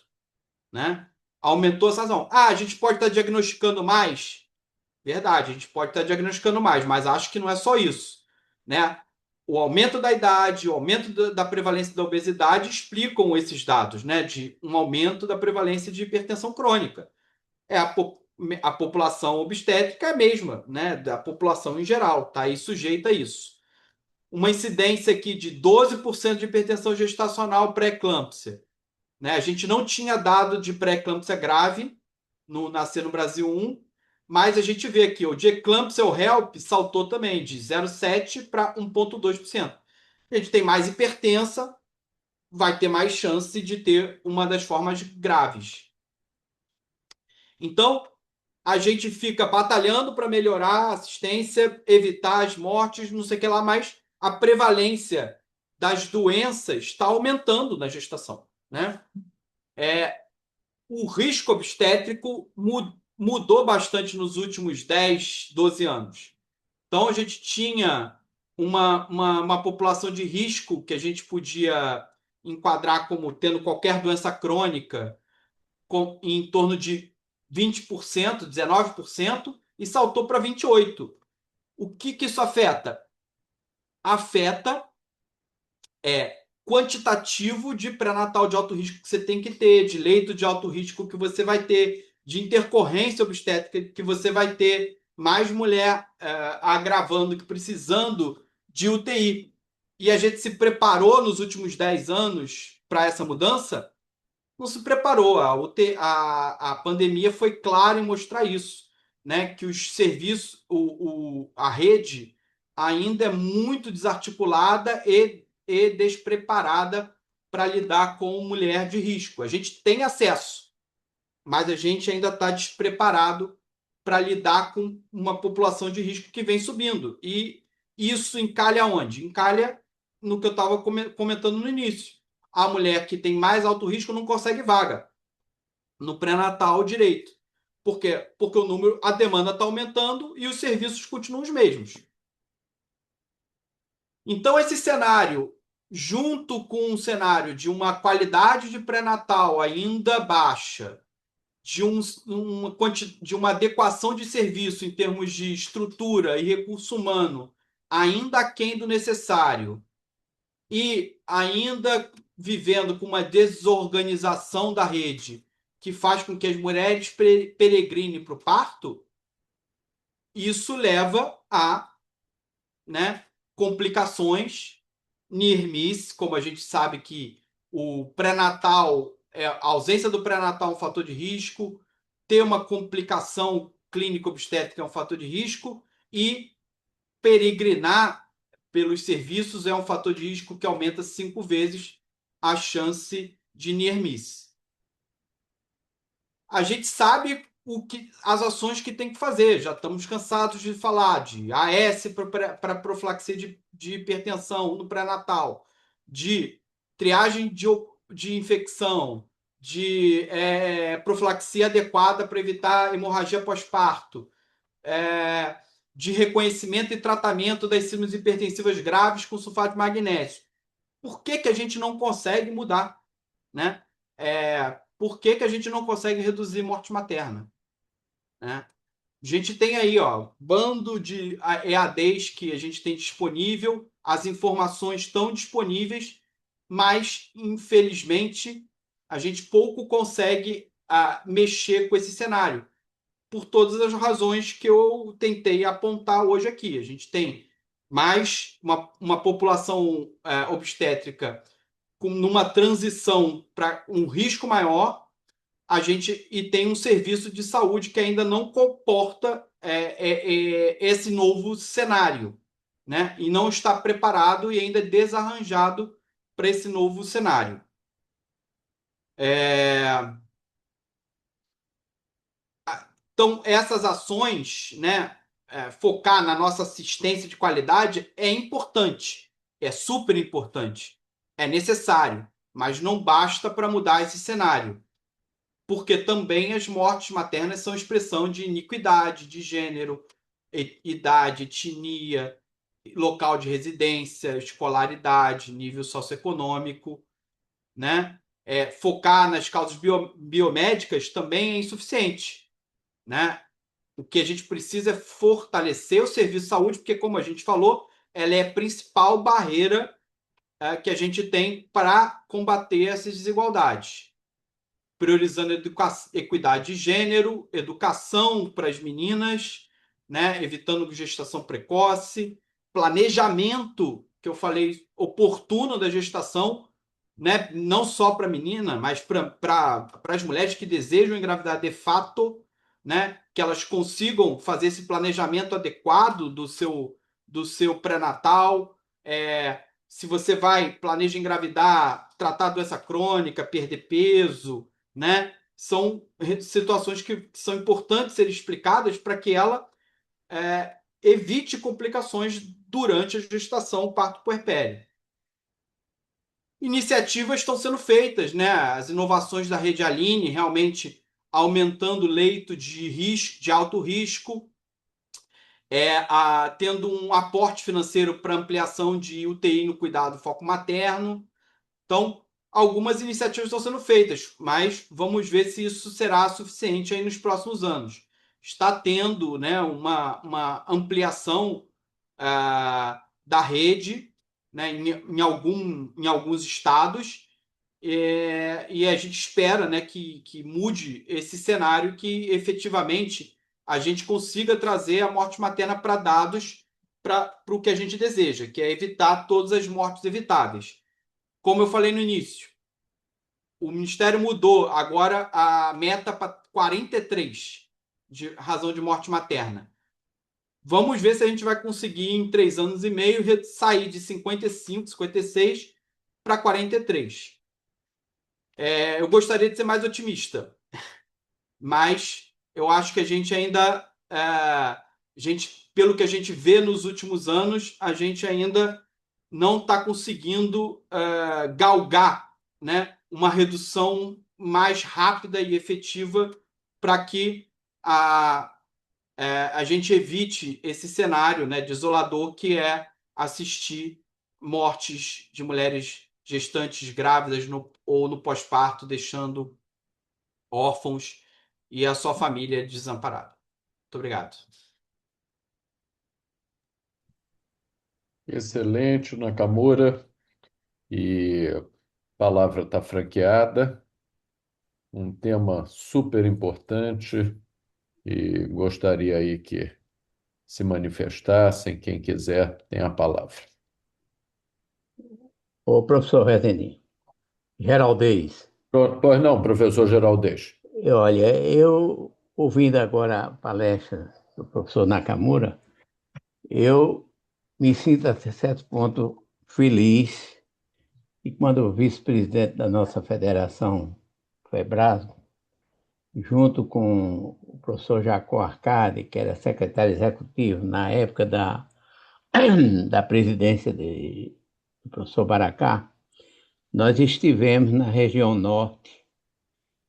Né? Aumentou essa razão. A gente pode estar diagnosticando mais? Verdade, a gente pode estar diagnosticando mais, mas acho que não é só isso. Né? O aumento da idade, o aumento da prevalência da obesidade explicam esses dados, né? De um aumento da prevalência de hipertensão crônica. A população obstétrica é a mesma, né? Da população em geral, está aí sujeita a isso. Uma incidência aqui de 12% de hipertensão gestacional pré-eclâmpsia. Né? A gente não tinha dado de pré-eclâmpsia grave no Nascer no Brasil 1, mas a gente vê aqui, o de eclâmpsia ou HELP saltou também de 0,7% para 1,2%. A gente tem mais hipertensa, vai ter mais chance de ter uma das formas graves. Então, a gente fica batalhando para melhorar a assistência, evitar as mortes, não sei o que lá, mas a prevalência das doenças está aumentando na gestação, né? O risco obstétrico mudou bastante nos últimos 10, 12 anos. Então, a gente tinha uma população de risco que a gente podia enquadrar como tendo qualquer doença crônica em torno de 20%, 19%, e saltou para 28%. O que isso afeta? Afeta quantitativo de pré-natal de alto risco que você tem que ter, de leito de alto risco que você vai ter, de intercorrência obstétrica que você vai ter, mais mulher agravando, que precisando de UTI. E a gente se preparou nos últimos 10 anos para essa mudança? Não se preparou. A pandemia foi clara em mostrar isso, né? Que os serviços, a rede ainda é muito desarticulada e despreparada para lidar com mulher de risco. A gente tem acesso, mas a gente ainda está despreparado para lidar com uma população de risco que vem subindo. E isso encalha onde? Encalha no que eu estava comentando no início. A mulher que tem mais alto risco não consegue vaga no pré-natal direito. Por quê? Porque a demanda está aumentando e os serviços continuam os mesmos. Então, esse cenário, junto com um cenário de uma qualidade de pré-natal ainda baixa, de uma adequação de serviço em termos de estrutura e recurso humano ainda aquém do necessário, e ainda vivendo com uma desorganização da rede que faz com que as mulheres peregrinem para o parto, isso leva a, né, complicações, near-miss, como a gente sabe que o pré-natal, a ausência do pré-natal é um fator de risco, ter uma complicação clínica obstétrica é um fator de risco, e peregrinar pelos serviços é um fator de risco que aumenta 5 vezes a chance de near-miss. A gente sabe as ações que tem que fazer. Já estamos cansados de falar de AS para profilaxia de hipertensão no pré-natal, de triagem de infecção, de profilaxia adequada para evitar hemorragia pós-parto, de reconhecimento e tratamento das síndromes hipertensivas graves com sulfato de magnésio. Por que a gente não consegue mudar, né? Por que a gente não consegue reduzir morte materna, né? A gente tem aí, ó, bando de EADs que a gente tem disponível, as informações estão disponíveis, mas, infelizmente, a gente pouco consegue mexer com esse cenário, por todas as razões que eu tentei apontar hoje aqui. A gente tem mais uma população obstétrica numa transição para um risco maior, e tem um serviço de saúde que ainda não comporta esse novo cenário, né? E não está preparado e ainda desarranjado para esse novo cenário. Então, essas ações, né, focar na nossa assistência de qualidade é importante, é super importante, é necessário, mas não basta para mudar esse cenário, porque também as mortes maternas são expressão de iniquidade, de gênero, idade, etnia, local de residência, escolaridade, nível socioeconômico, né? Focar nas causas biomédicas também é insuficiente, né? O que a gente precisa é fortalecer o serviço de saúde, porque, como a gente falou, ela é a principal barreira que a gente tem para combater essas desigualdades. Priorizando equidade de gênero, educação para as meninas, né? Evitando gestação precoce, planejamento, que eu falei, oportuno da gestação, né? Não só para a menina, mas para as mulheres que desejam engravidar de fato, né? Que elas consigam fazer esse planejamento adequado do seu pré-natal. Se você planeja engravidar, tratar doença crônica, perder peso, né? São situações que são importantes serem explicadas para que ela evite complicações durante a gestação, parto puerpério. Iniciativas estão sendo feitas, né? As inovações da rede Aline realmente aumentando leito de risco, de alto risco, tendo um aporte financeiro para ampliação de UTI no cuidado foco materno. Então, algumas iniciativas estão sendo feitas, mas vamos ver se isso será suficiente aí nos próximos anos. Está tendo, né, uma ampliação da rede, né, em alguns estados, e a gente espera, né, que mude esse cenário, que efetivamente a gente consiga trazer a morte materna para dados para o que a gente deseja, que é evitar todas as mortes evitáveis. Como eu falei no início, o Ministério mudou agora a meta para 43 de razão de morte materna. Vamos ver se a gente vai conseguir, em 3 anos e meio, sair de 55, 56 para 43. Eu gostaria de ser mais otimista, mas eu acho que a gente ainda pelo que a gente vê nos últimos anos, a gente ainda não está conseguindo galgar, né, uma redução mais rápida e efetiva para que a gente evite esse cenário, né, desolador que é assistir mortes de mulheres gestantes grávidas ou no pós-parto, deixando órfãos e a sua família desamparada. Muito obrigado. Excelente, Nakamura. E a palavra está franqueada. Um tema super importante e gostaria aí que se manifestassem. Quem quiser, tem a palavra. Ô, professor Rezende, Geraldez, Pois não, professor Geraldez. olha, eu ouvindo agora a palestra do professor Nakamura, eu me sinto até certo ponto feliz e quando o vice-presidente da nossa federação, FEBRASO, junto com o professor Jacó Arcade, que era secretário executivo na época da presidência do professor Baracá, nós estivemos na região norte,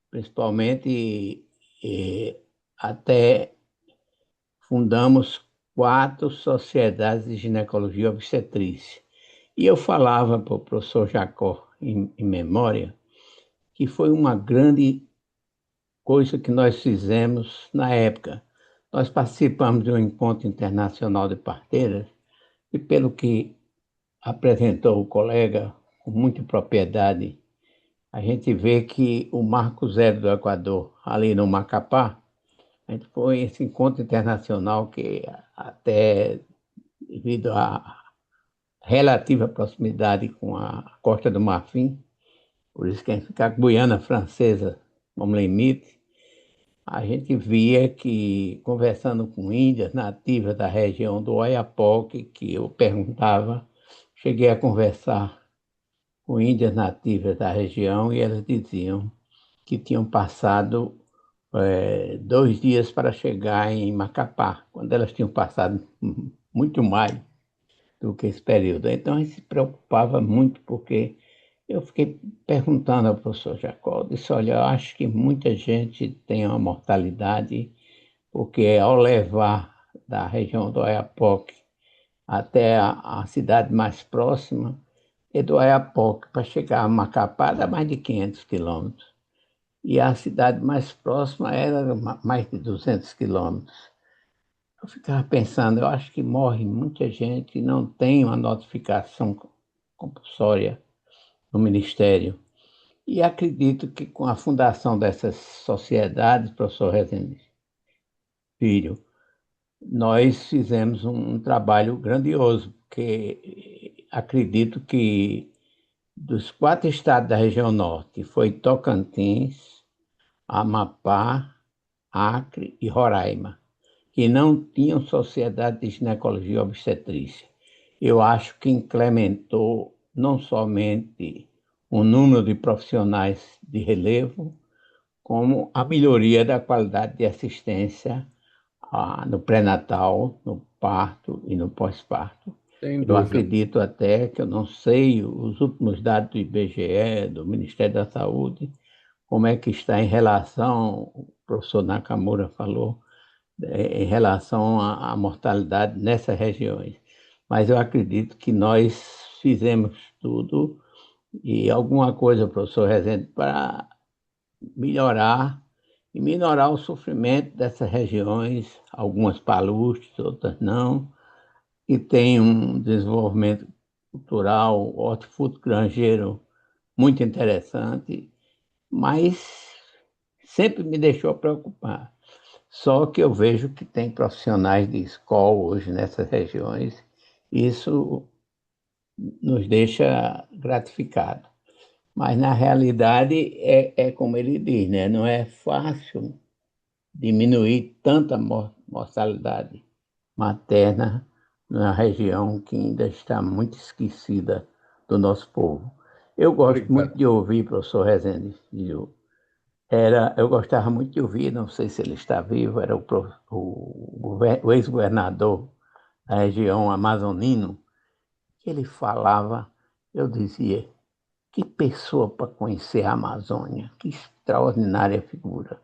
principalmente até fundamos 4 sociedades de ginecologia e obstetrícia. E eu falava para o professor Jacó, em memória, que foi uma grande coisa que nós fizemos na época. Nós participamos de um encontro internacional de parteiras e, pelo que apresentou o colega com muita propriedade, a gente vê que o Marco Zero do Equador, ali no Macapá, a gente foi esse encontro internacional que até devido à relativa proximidade com a Costa do Marfim, por isso que a gente fica a Guiana Francesa como limite, a gente via que, conversando com índias nativas da região do Oiapoque, que eu perguntava, cheguei a conversar com índias nativas da região e elas diziam que tinham passado 2 dias para chegar em Macapá, quando elas tinham passado muito mais do que esse período. Então, a gente se preocupava muito, porque eu fiquei perguntando ao professor Jacó, disse, olha, eu acho que muita gente tem uma mortalidade, porque ao levar da região do Oiapoque até a cidade mais próxima, e do Oiapoque para chegar a Macapá dá mais de 500 quilômetros. E a cidade mais próxima era mais de 200 quilômetros. Eu ficava pensando, eu acho que morre muita gente e não tem uma notificação compulsória no Ministério. E acredito que com a fundação dessas sociedades, professor Rezende Filho, nós fizemos um trabalho grandioso, porque acredito que dos 4 estados da região norte, foi Tocantins, Amapá, Acre e Roraima, que não tinham sociedade de ginecologia e obstetrícia. Eu acho que incrementou não somente o número de profissionais de relevo, como a melhoria da qualidade de assistência no pré-natal, no parto e no pós-parto. Sem Eu dúvida. acredito até que eu não sei os últimos dados do IBGE, do Ministério da Saúde, como é que está em relação, o professor Nakamura falou, em relação à mortalidade nessas regiões. Mas eu acredito que nós fizemos tudo e alguma coisa, professor Rezende, para melhorar e minorar o sofrimento dessas regiões, algumas palustres, outras não, e tem um desenvolvimento cultural, hortifruti-granjeiro muito interessante, mas sempre me deixou preocupar. Só que eu vejo que tem profissionais de escola hoje nessas regiões, e isso nos deixa gratificados. Mas, na realidade, é como ele diz, né? Não é fácil diminuir tanta mortalidade materna na região que ainda está muito esquecida do nosso povo. Eu gosto muito Obrigado. de ouvir, professor Rezende Filho. Eu gostava muito de ouvir, não sei se ele está vivo, era o ex-governador a região amazonina, que ele falava, eu dizia, que pessoa para conhecer a Amazônia, que extraordinária figura.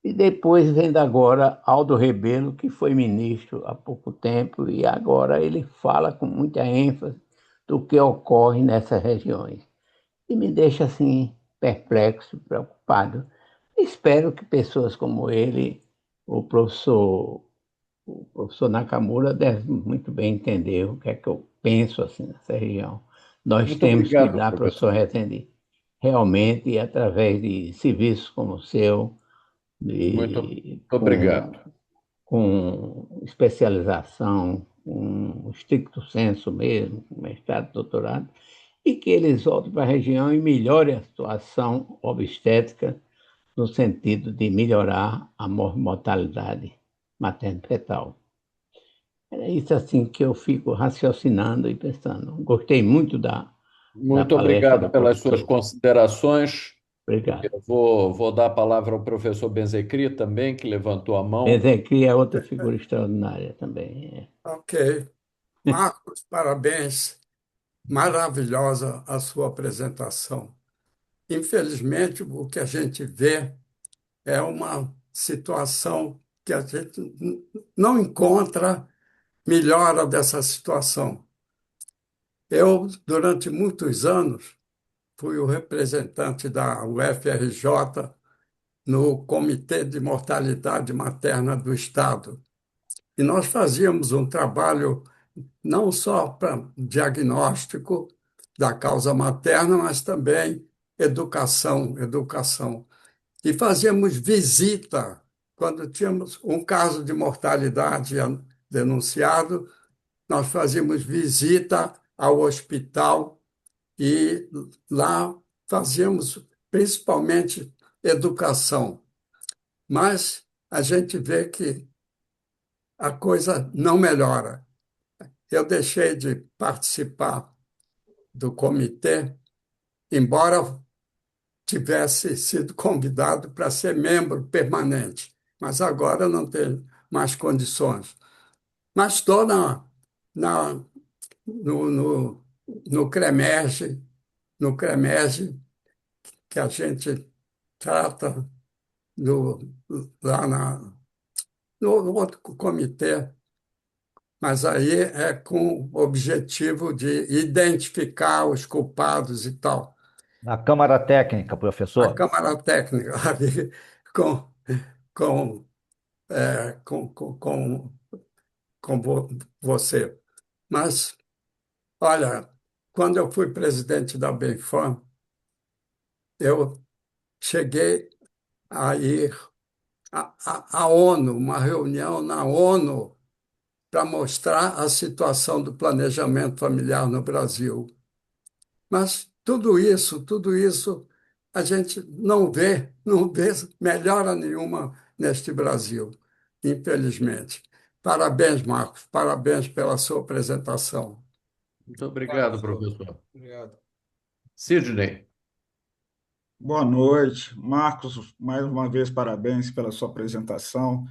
E depois vendo agora Aldo Rebelo, que foi ministro há pouco tempo, e agora ele fala com muita ênfase do que ocorre nessas regiões. E me deixa assim perplexo, preocupado. Espero que pessoas como ele, o professor, o professor Nakamura, deve muito bem entender o que é que eu penso assim nessa região. Nós Muito temos que obrigado, dar, professor professor. Rezende, realmente, através de serviços como o seu, Muito de, obrigado. com especialização, com estricto senso mesmo, com mestrado, doutorado, e que eles voltem para a região e melhorem a situação obstétrica no sentido de melhorar a mortalidade materno-fetal. É isso assim que eu fico raciocinando e pensando. Gostei muito da Muito palestra obrigado do pelas suas professor. considerações. Obrigado. Eu vou dar a palavra ao professor Benzecri também, que levantou a mão. Ezequiel é outra figura extraordinária também. Ok. Marcos, parabéns. Maravilhosa a sua apresentação. Infelizmente, o que a gente vê é uma situação que a gente não encontra melhora dessa situação. Eu, durante muitos anos, fui o representante da UFRJ no Comitê de Mortalidade Materna do Estado. E nós fazíamos um trabalho não só para diagnóstico da causa materna, mas também educação. E fazíamos visita quando tínhamos um caso de mortalidade denunciado, nós fazíamos visita ao hospital e lá fazíamos principalmente educação. Mas a gente vê que a coisa não melhora. Eu deixei de participar do comitê, embora tivesse sido convidado para ser membro permanente, mas agora não tenho mais condições. Mas estou na, no CREMERGE, no CREMERGE, que a gente trata do, lá no outro comitê, mas aí é com o objetivo de identificar os culpados e tal. Na Câmara Técnica, A professor. Câmara Técnica ali com, com, com você. Mas, olha, quando eu fui presidente da BENFAM, eu cheguei a ir à ONU, uma reunião na ONU, para mostrar a situação do planejamento familiar no Brasil. Mas tudo isso, a gente não vê melhora nenhuma neste Brasil, infelizmente. Parabéns, Marcos, parabéns pela sua apresentação. Muito obrigado, Professor. professor. Obrigado. Sidney. Boa noite, Marcos. Mais uma vez, parabéns pela sua apresentação.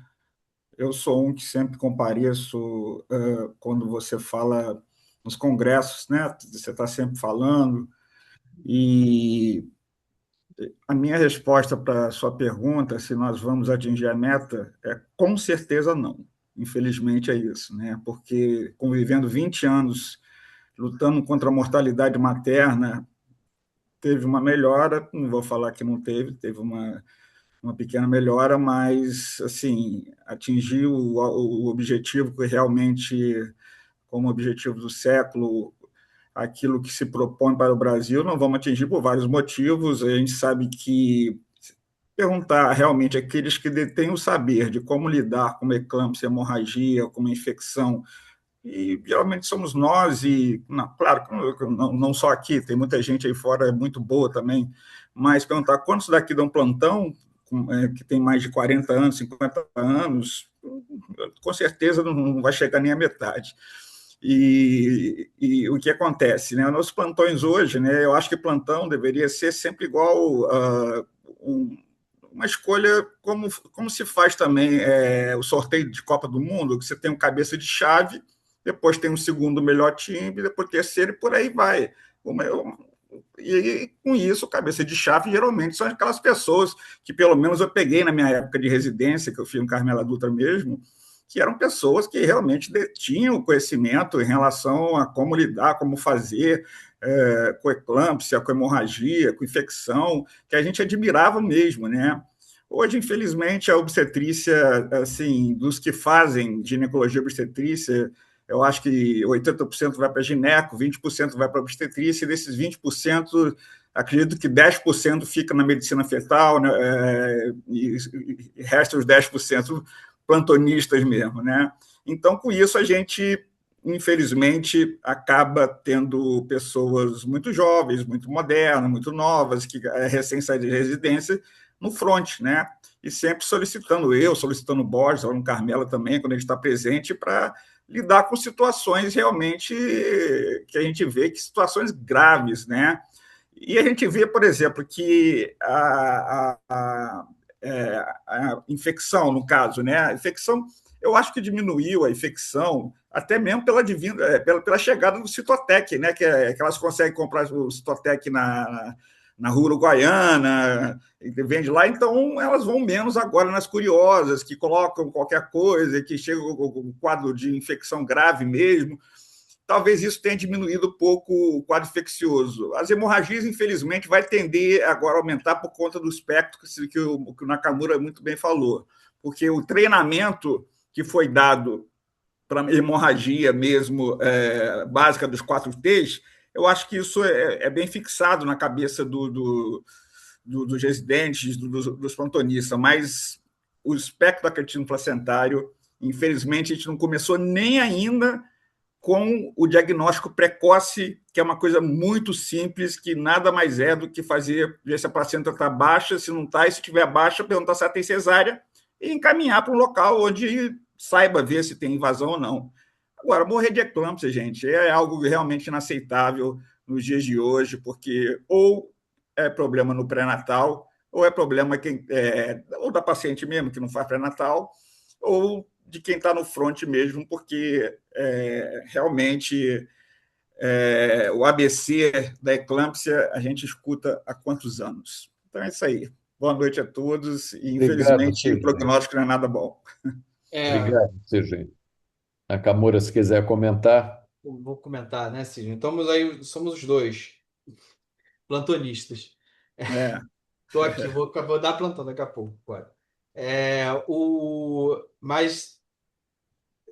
Eu sou um que sempre compareço quando você fala nos congressos, né? Você está sempre falando. E a minha resposta para a sua pergunta, se nós vamos atingir a meta, é com certeza não. Infelizmente é isso, né? Porque convivendo 20 anos lutando contra a mortalidade materna, teve uma melhora, não vou falar que não teve uma pequena melhora, mas assim, atingiu o objetivo que realmente, como objetivo do século, aquilo que se propõe para o Brasil, não vamos atingir por vários motivos. A gente sabe que perguntar realmente àqueles que detêm o saber de como lidar com uma eclâmpsia, hemorragia, com uma infecção, e geralmente somos nós, e não, claro, não só aqui, tem muita gente aí fora muito boa também, mas perguntar quantos daqui dão plantão, que tem mais de 40 anos, 50 anos, com certeza não vai chegar nem à metade. E o que acontece, né? Nossos plantões hoje, né? Eu acho que plantão deveria ser sempre igual uma escolha como se faz também o sorteio de Copa do Mundo, que você tem um cabeça de chave, depois tem um segundo melhor time, depois terceiro e por aí vai. E com isso, cabeça de chave geralmente são aquelas pessoas que, pelo menos, eu peguei na minha época de residência, que eu fiz no Carmela Dutra mesmo, que eram pessoas que realmente tinham conhecimento em relação a como lidar, como fazer com eclâmpsia, com hemorragia, com infecção, que a gente admirava mesmo, né? Hoje, infelizmente, a obstetrícia, assim, dos que fazem ginecologia obstetrícia, eu acho que 80% vai para gineco, 20% vai para obstetrícia, e desses 20%, acredito que 10% fica na medicina fetal, né, e resta os 10% plantonistas mesmo, né? Então, com isso, a gente, infelizmente, acaba tendo pessoas muito jovens, muito modernas, muito novas, que recém saídas de residência, no front, né? E sempre solicitando o Borges, ou no Carmela também, quando a gente está presente, para lidar com situações realmente que a gente vê que situações graves, né? E a gente vê, por exemplo, que a infecção, no caso, né? A infecção, eu acho que diminuiu a infecção até mesmo pela chegada do Citotec, né? Que elas conseguem comprar o Citotec na rua uruguaiana, vende lá, então elas vão menos agora nas curiosas, que colocam qualquer coisa, que chega o quadro de infecção grave mesmo. Talvez isso tenha diminuído um pouco o quadro infeccioso. As hemorragias, infelizmente, vai tender agora a aumentar por conta do espectro que o Nakamura muito bem falou, porque o treinamento que foi dado para hemorragia mesmo básica dos 4Ts, eu acho que isso é bem fixado na cabeça dos residentes, dos plantonistas, mas o espectro da creatina placentário, infelizmente, a gente não começou nem ainda com o diagnóstico precoce, que é uma coisa muito simples, que nada mais é do que ver se a placenta está baixa, se não está, e se estiver baixa, perguntar se ela tem cesárea e encaminhar para um local onde saiba ver se tem invasão ou não. Agora, morrer de eclâmpsia, gente, é algo realmente inaceitável nos dias de hoje, porque ou é problema no pré-natal, ou é problema ou da paciente mesmo, que não faz pré-natal, ou de quem está no front mesmo, porque realmente o ABC da eclâmpsia a gente escuta há quantos anos. Então é isso aí. Boa noite a todos e, Obrigado, infelizmente, o Sidney. prognóstico não é nada bom. Obrigado, Sidney. Nakamura, se quiser comentar. Vou comentar, né, Sidney? Então, aí, somos os dois plantonistas. É, Estou aqui, vou dar plantão daqui a pouco. Agora. Mas,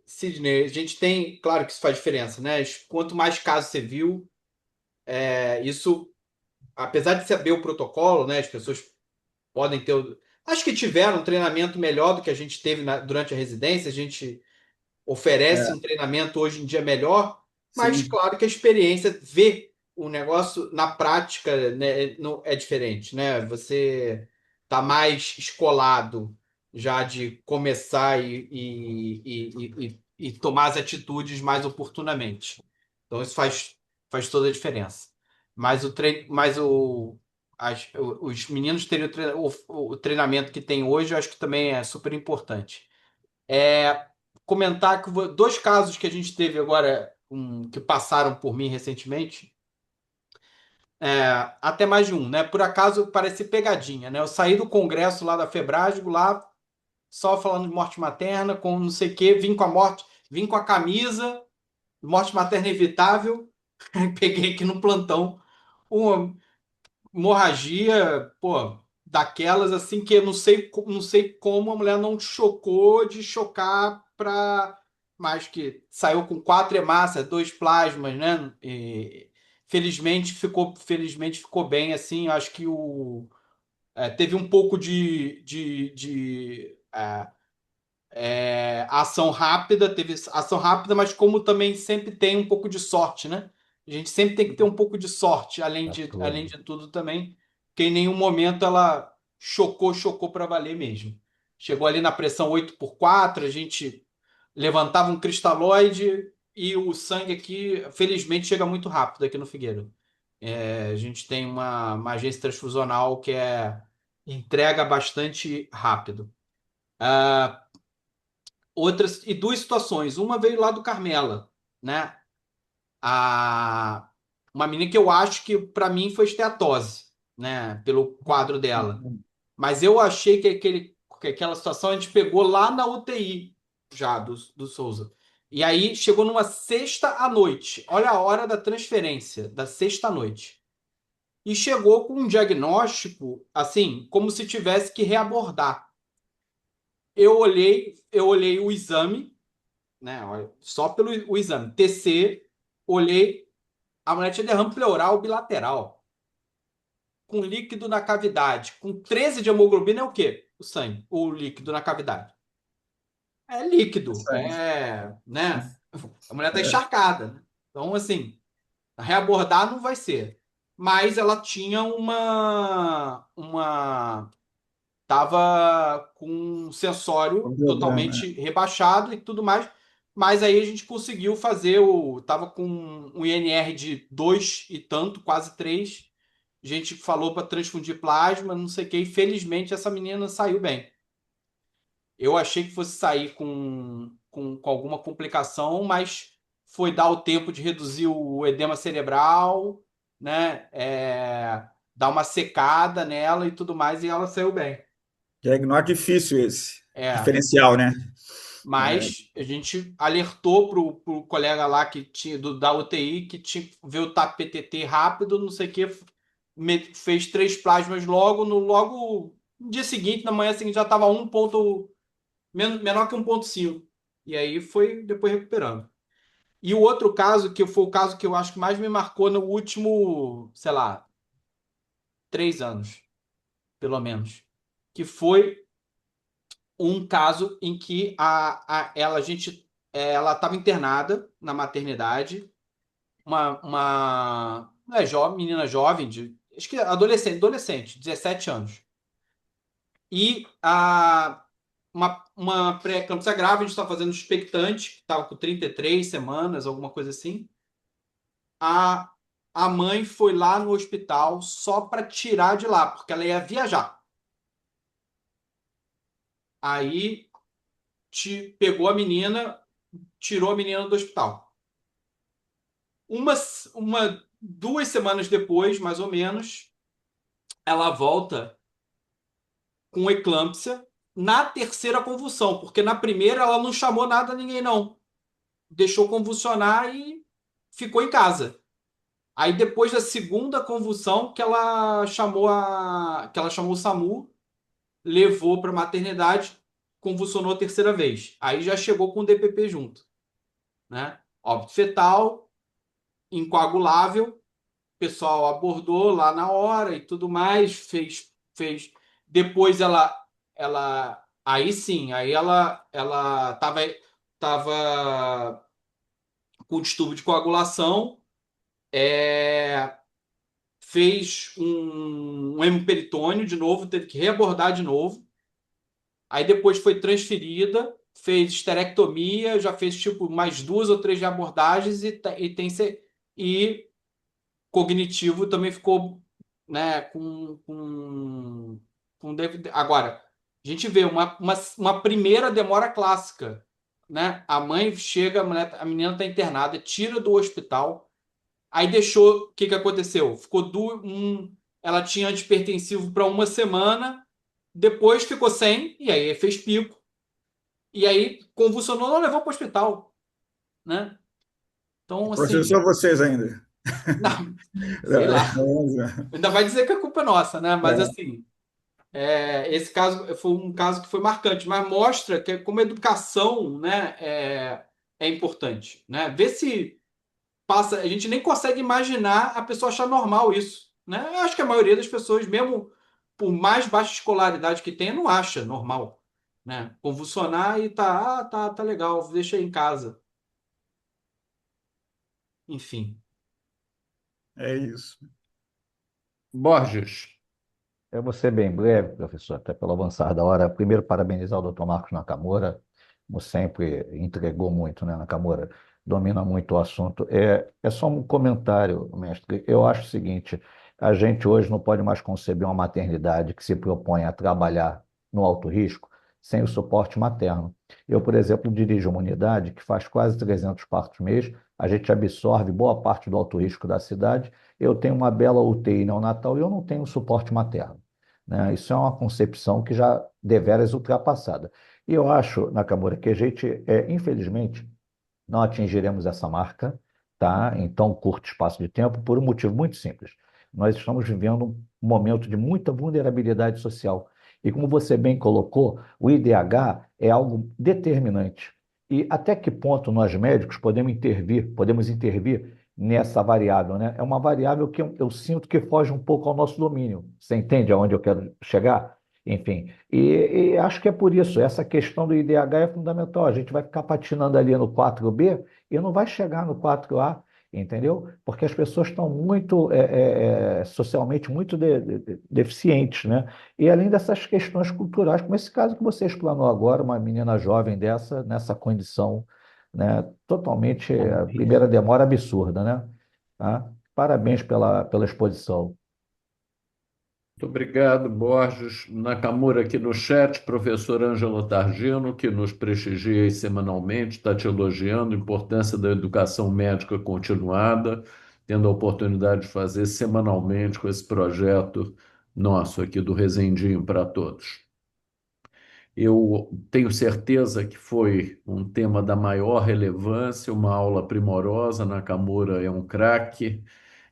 Sidney, a gente tem, claro que isso faz diferença, né? Quanto mais casos você viu, isso, apesar de saber o protocolo, né? As pessoas podem ter. Acho que tiveram um treinamento melhor do que a gente teve durante a residência. A gente oferece um treinamento hoje em dia melhor, mas sim. claro que a experiência, ver o negócio na prática, né, não, é diferente, né? Você tá mais escolado já de começar e tomar as atitudes mais oportunamente. Então isso faz toda a diferença. Mas os meninos terem o treinamento que tem hoje, eu acho que também é super importante. Comentar que dois casos que a gente teve agora, que passaram por mim recentemente, até mais de um, né? Por acaso parece pegadinha, né? Eu saí do congresso lá da Febrasgo, lá só falando de morte materna, com não sei o quê, vim com a camisa, morte materna evitável, peguei aqui no plantão uma hemorragia, pô, daquelas assim que eu não sei como a mulher não chocou de chocar para mais que saiu com 4 hemácias, 2 plasmas, né? E felizmente ficou bem assim. Eu acho que teve um pouco de ação rápida, teve ação rápida, mas como também sempre tem um pouco de sorte, né? A gente sempre tem que ter um pouco de sorte, além de tudo também, porque em nenhum momento ela chocou para valer mesmo. Chegou ali na pressão 8/4, a gente levantava um cristalóide e o sangue aqui, felizmente, chega muito rápido aqui no Figueiro. A gente tem uma agência transfusional que entrega bastante rápido. Outras e duas situações. Uma veio lá do Carmela. né? A, uma menina que eu acho que para mim foi esteatose, né? Pelo quadro dela. Mas eu achei que aquela situação a gente pegou lá na UTI já do Souza. E aí chegou numa sexta à noite. Olha a hora da transferência, da sexta à noite. E chegou com um diagnóstico, assim, como se tivesse que reabordar. Eu olhei o exame, né? Olha, só pelo o exame. TC, olhei, a mulher tinha derrame pleural bilateral, com líquido na cavidade, com 13 de hemoglobina é o quê? O sangue, o líquido na cavidade. É líquido, Interessante. né? A mulher tá É, encharcada, né? Então, assim, reabordar não vai ser. Mas ela tinha tava com um sensório um problema. totalmente rebaixado e tudo mais. Mas aí a gente conseguiu fazer tava com um INR de 2 e tanto, quase 3. A gente falou para transfundir plasma, não sei o que, e felizmente essa menina saiu bem. Eu achei que fosse sair com alguma complicação, mas foi dar o tempo de reduzir o edema cerebral, né? Dar uma secada nela e tudo mais, e ela saiu bem. Diagnóstico difícil esse. É, Diferencial, né? É, mas a gente alertou pro colega lá que tinha da UTI que tinha que ver o TAP PTT rápido, não sei o que, fez 3 plasmas logo no dia seguinte, na manhã seguinte já estava menor que 1,5. E aí foi depois recuperando. E o outro caso, que foi o caso que eu acho que mais me marcou no último, sei lá, 3 anos, pelo menos, que foi um caso em que ela estava internada na maternidade, menina jovem, acho que adolescente, 17 anos. E uma pré-eclâmpsia grávida, a gente estava fazendo expectante, que estava com 33 semanas, alguma coisa assim. A, a mãe foi lá no hospital só para tirar de lá, porque ela ia viajar. Aí pegou a menina, tirou a menina do hospital. Uma, 2 semanas depois, mais ou menos, ela volta com eclâmpsia na terceira convulsão, porque na primeira ela não chamou nada a ninguém, não. Deixou convulsionar e ficou em casa. Aí depois da segunda convulsão que ela chamou o SAMU, levou para maternidade, convulsionou a terceira vez. Aí já chegou com o DPP junto, né? Óbito fetal, incoagulável, o pessoal abordou lá na hora e tudo mais, fez. Depois aí sim, aí ela tava com distúrbio de coagulação, é, fez um hemoperitônio de novo, teve que reabordar de novo. Aí depois foi transferida, fez esterectomia, já fez tipo mais 2 ou 3 abordagens e cognitivo também ficou, né, agora, a gente vê uma primeira demora clássica, né? A mãe chega, a menina está internada, tira do hospital, aí deixou, o que que aconteceu? Ela tinha antipertensivo para uma semana, depois ficou sem, e aí fez pico, e aí convulsionou, não levou para o hospital, né? Então, assim, processou vocês ainda. não, sei lá. Ainda vai dizer que a culpa é nossa, né? Mas É, assim, esse caso foi um caso que foi marcante, mas mostra que como a educação, né, é importante, né? Ver se passa, a gente nem consegue imaginar a pessoa achar normal isso, né? Eu acho que a maioria das pessoas, mesmo por mais baixa escolaridade que tenha, não acha normal, né? Convulsionar e tá legal, deixa aí em casa. Enfim. é isso. Borges. Eu vou ser bem breve, professor, até pelo avançar da hora. Primeiro, parabenizar o doutor Marcos Nakamura, como sempre, entregou muito, né, Nakamura? Domina muito o assunto. É só um comentário, mestre. Eu acho o seguinte: a gente hoje não pode mais conceber uma maternidade que se propõe a trabalhar no alto risco sem o suporte materno. Eu, por exemplo, dirijo uma unidade que faz quase 300 partos mês a gente absorve boa parte do alto risco da cidade. Eu tenho uma bela UTI neonatal e eu não tenho suporte materno, né? Isso é uma concepção que já deveras ultrapassada. E eu acho, Nakamura, que a gente, infelizmente, não atingiremos essa marca, tá? Em tão curto espaço de tempo, por um motivo muito simples. Nós estamos vivendo um momento de muita vulnerabilidade social. E como você bem colocou, o IDH é algo determinante. E até que ponto nós médicos podemos intervir nessa variável, né? É uma variável que eu sinto que foge um pouco ao nosso domínio. Você entende aonde eu quero chegar? Enfim, e acho que é por isso, essa questão do IDH é fundamental. A gente vai ficar patinando ali no 4B e não vai chegar no 4A, entendeu? Porque as pessoas estão muito, socialmente muito deficientes, né? E além dessas questões culturais, como esse caso que você explanou agora, uma menina jovem dessa, nessa condição, né? Totalmente, a primeira demora absurda, né? Tá? Parabéns pela exposição. Muito obrigado, Borges. Nakamura aqui no chat, professor Ângelo Targino, que nos prestigia aí semanalmente, está te elogiando a importância da educação médica continuada, tendo a oportunidade de fazer semanalmente com esse projeto nosso aqui do Resendinho para Todos. Eu tenho certeza que foi um tema da maior relevância, uma aula primorosa. Nakamura é um craque.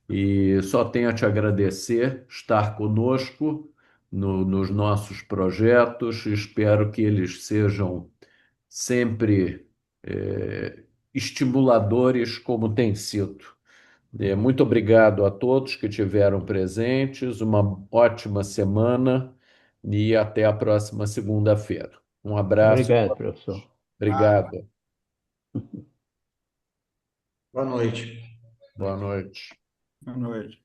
E só tenho a te agradecer, estar conosco nos nossos projetos. Espero que eles sejam sempre estimuladores, como tem sido. Muito obrigado a todos que tiveram presentes, uma ótima semana e até a próxima segunda-feira. Um abraço, Obrigado, professor. obrigado, Boa noite. boa noite. Boa noite.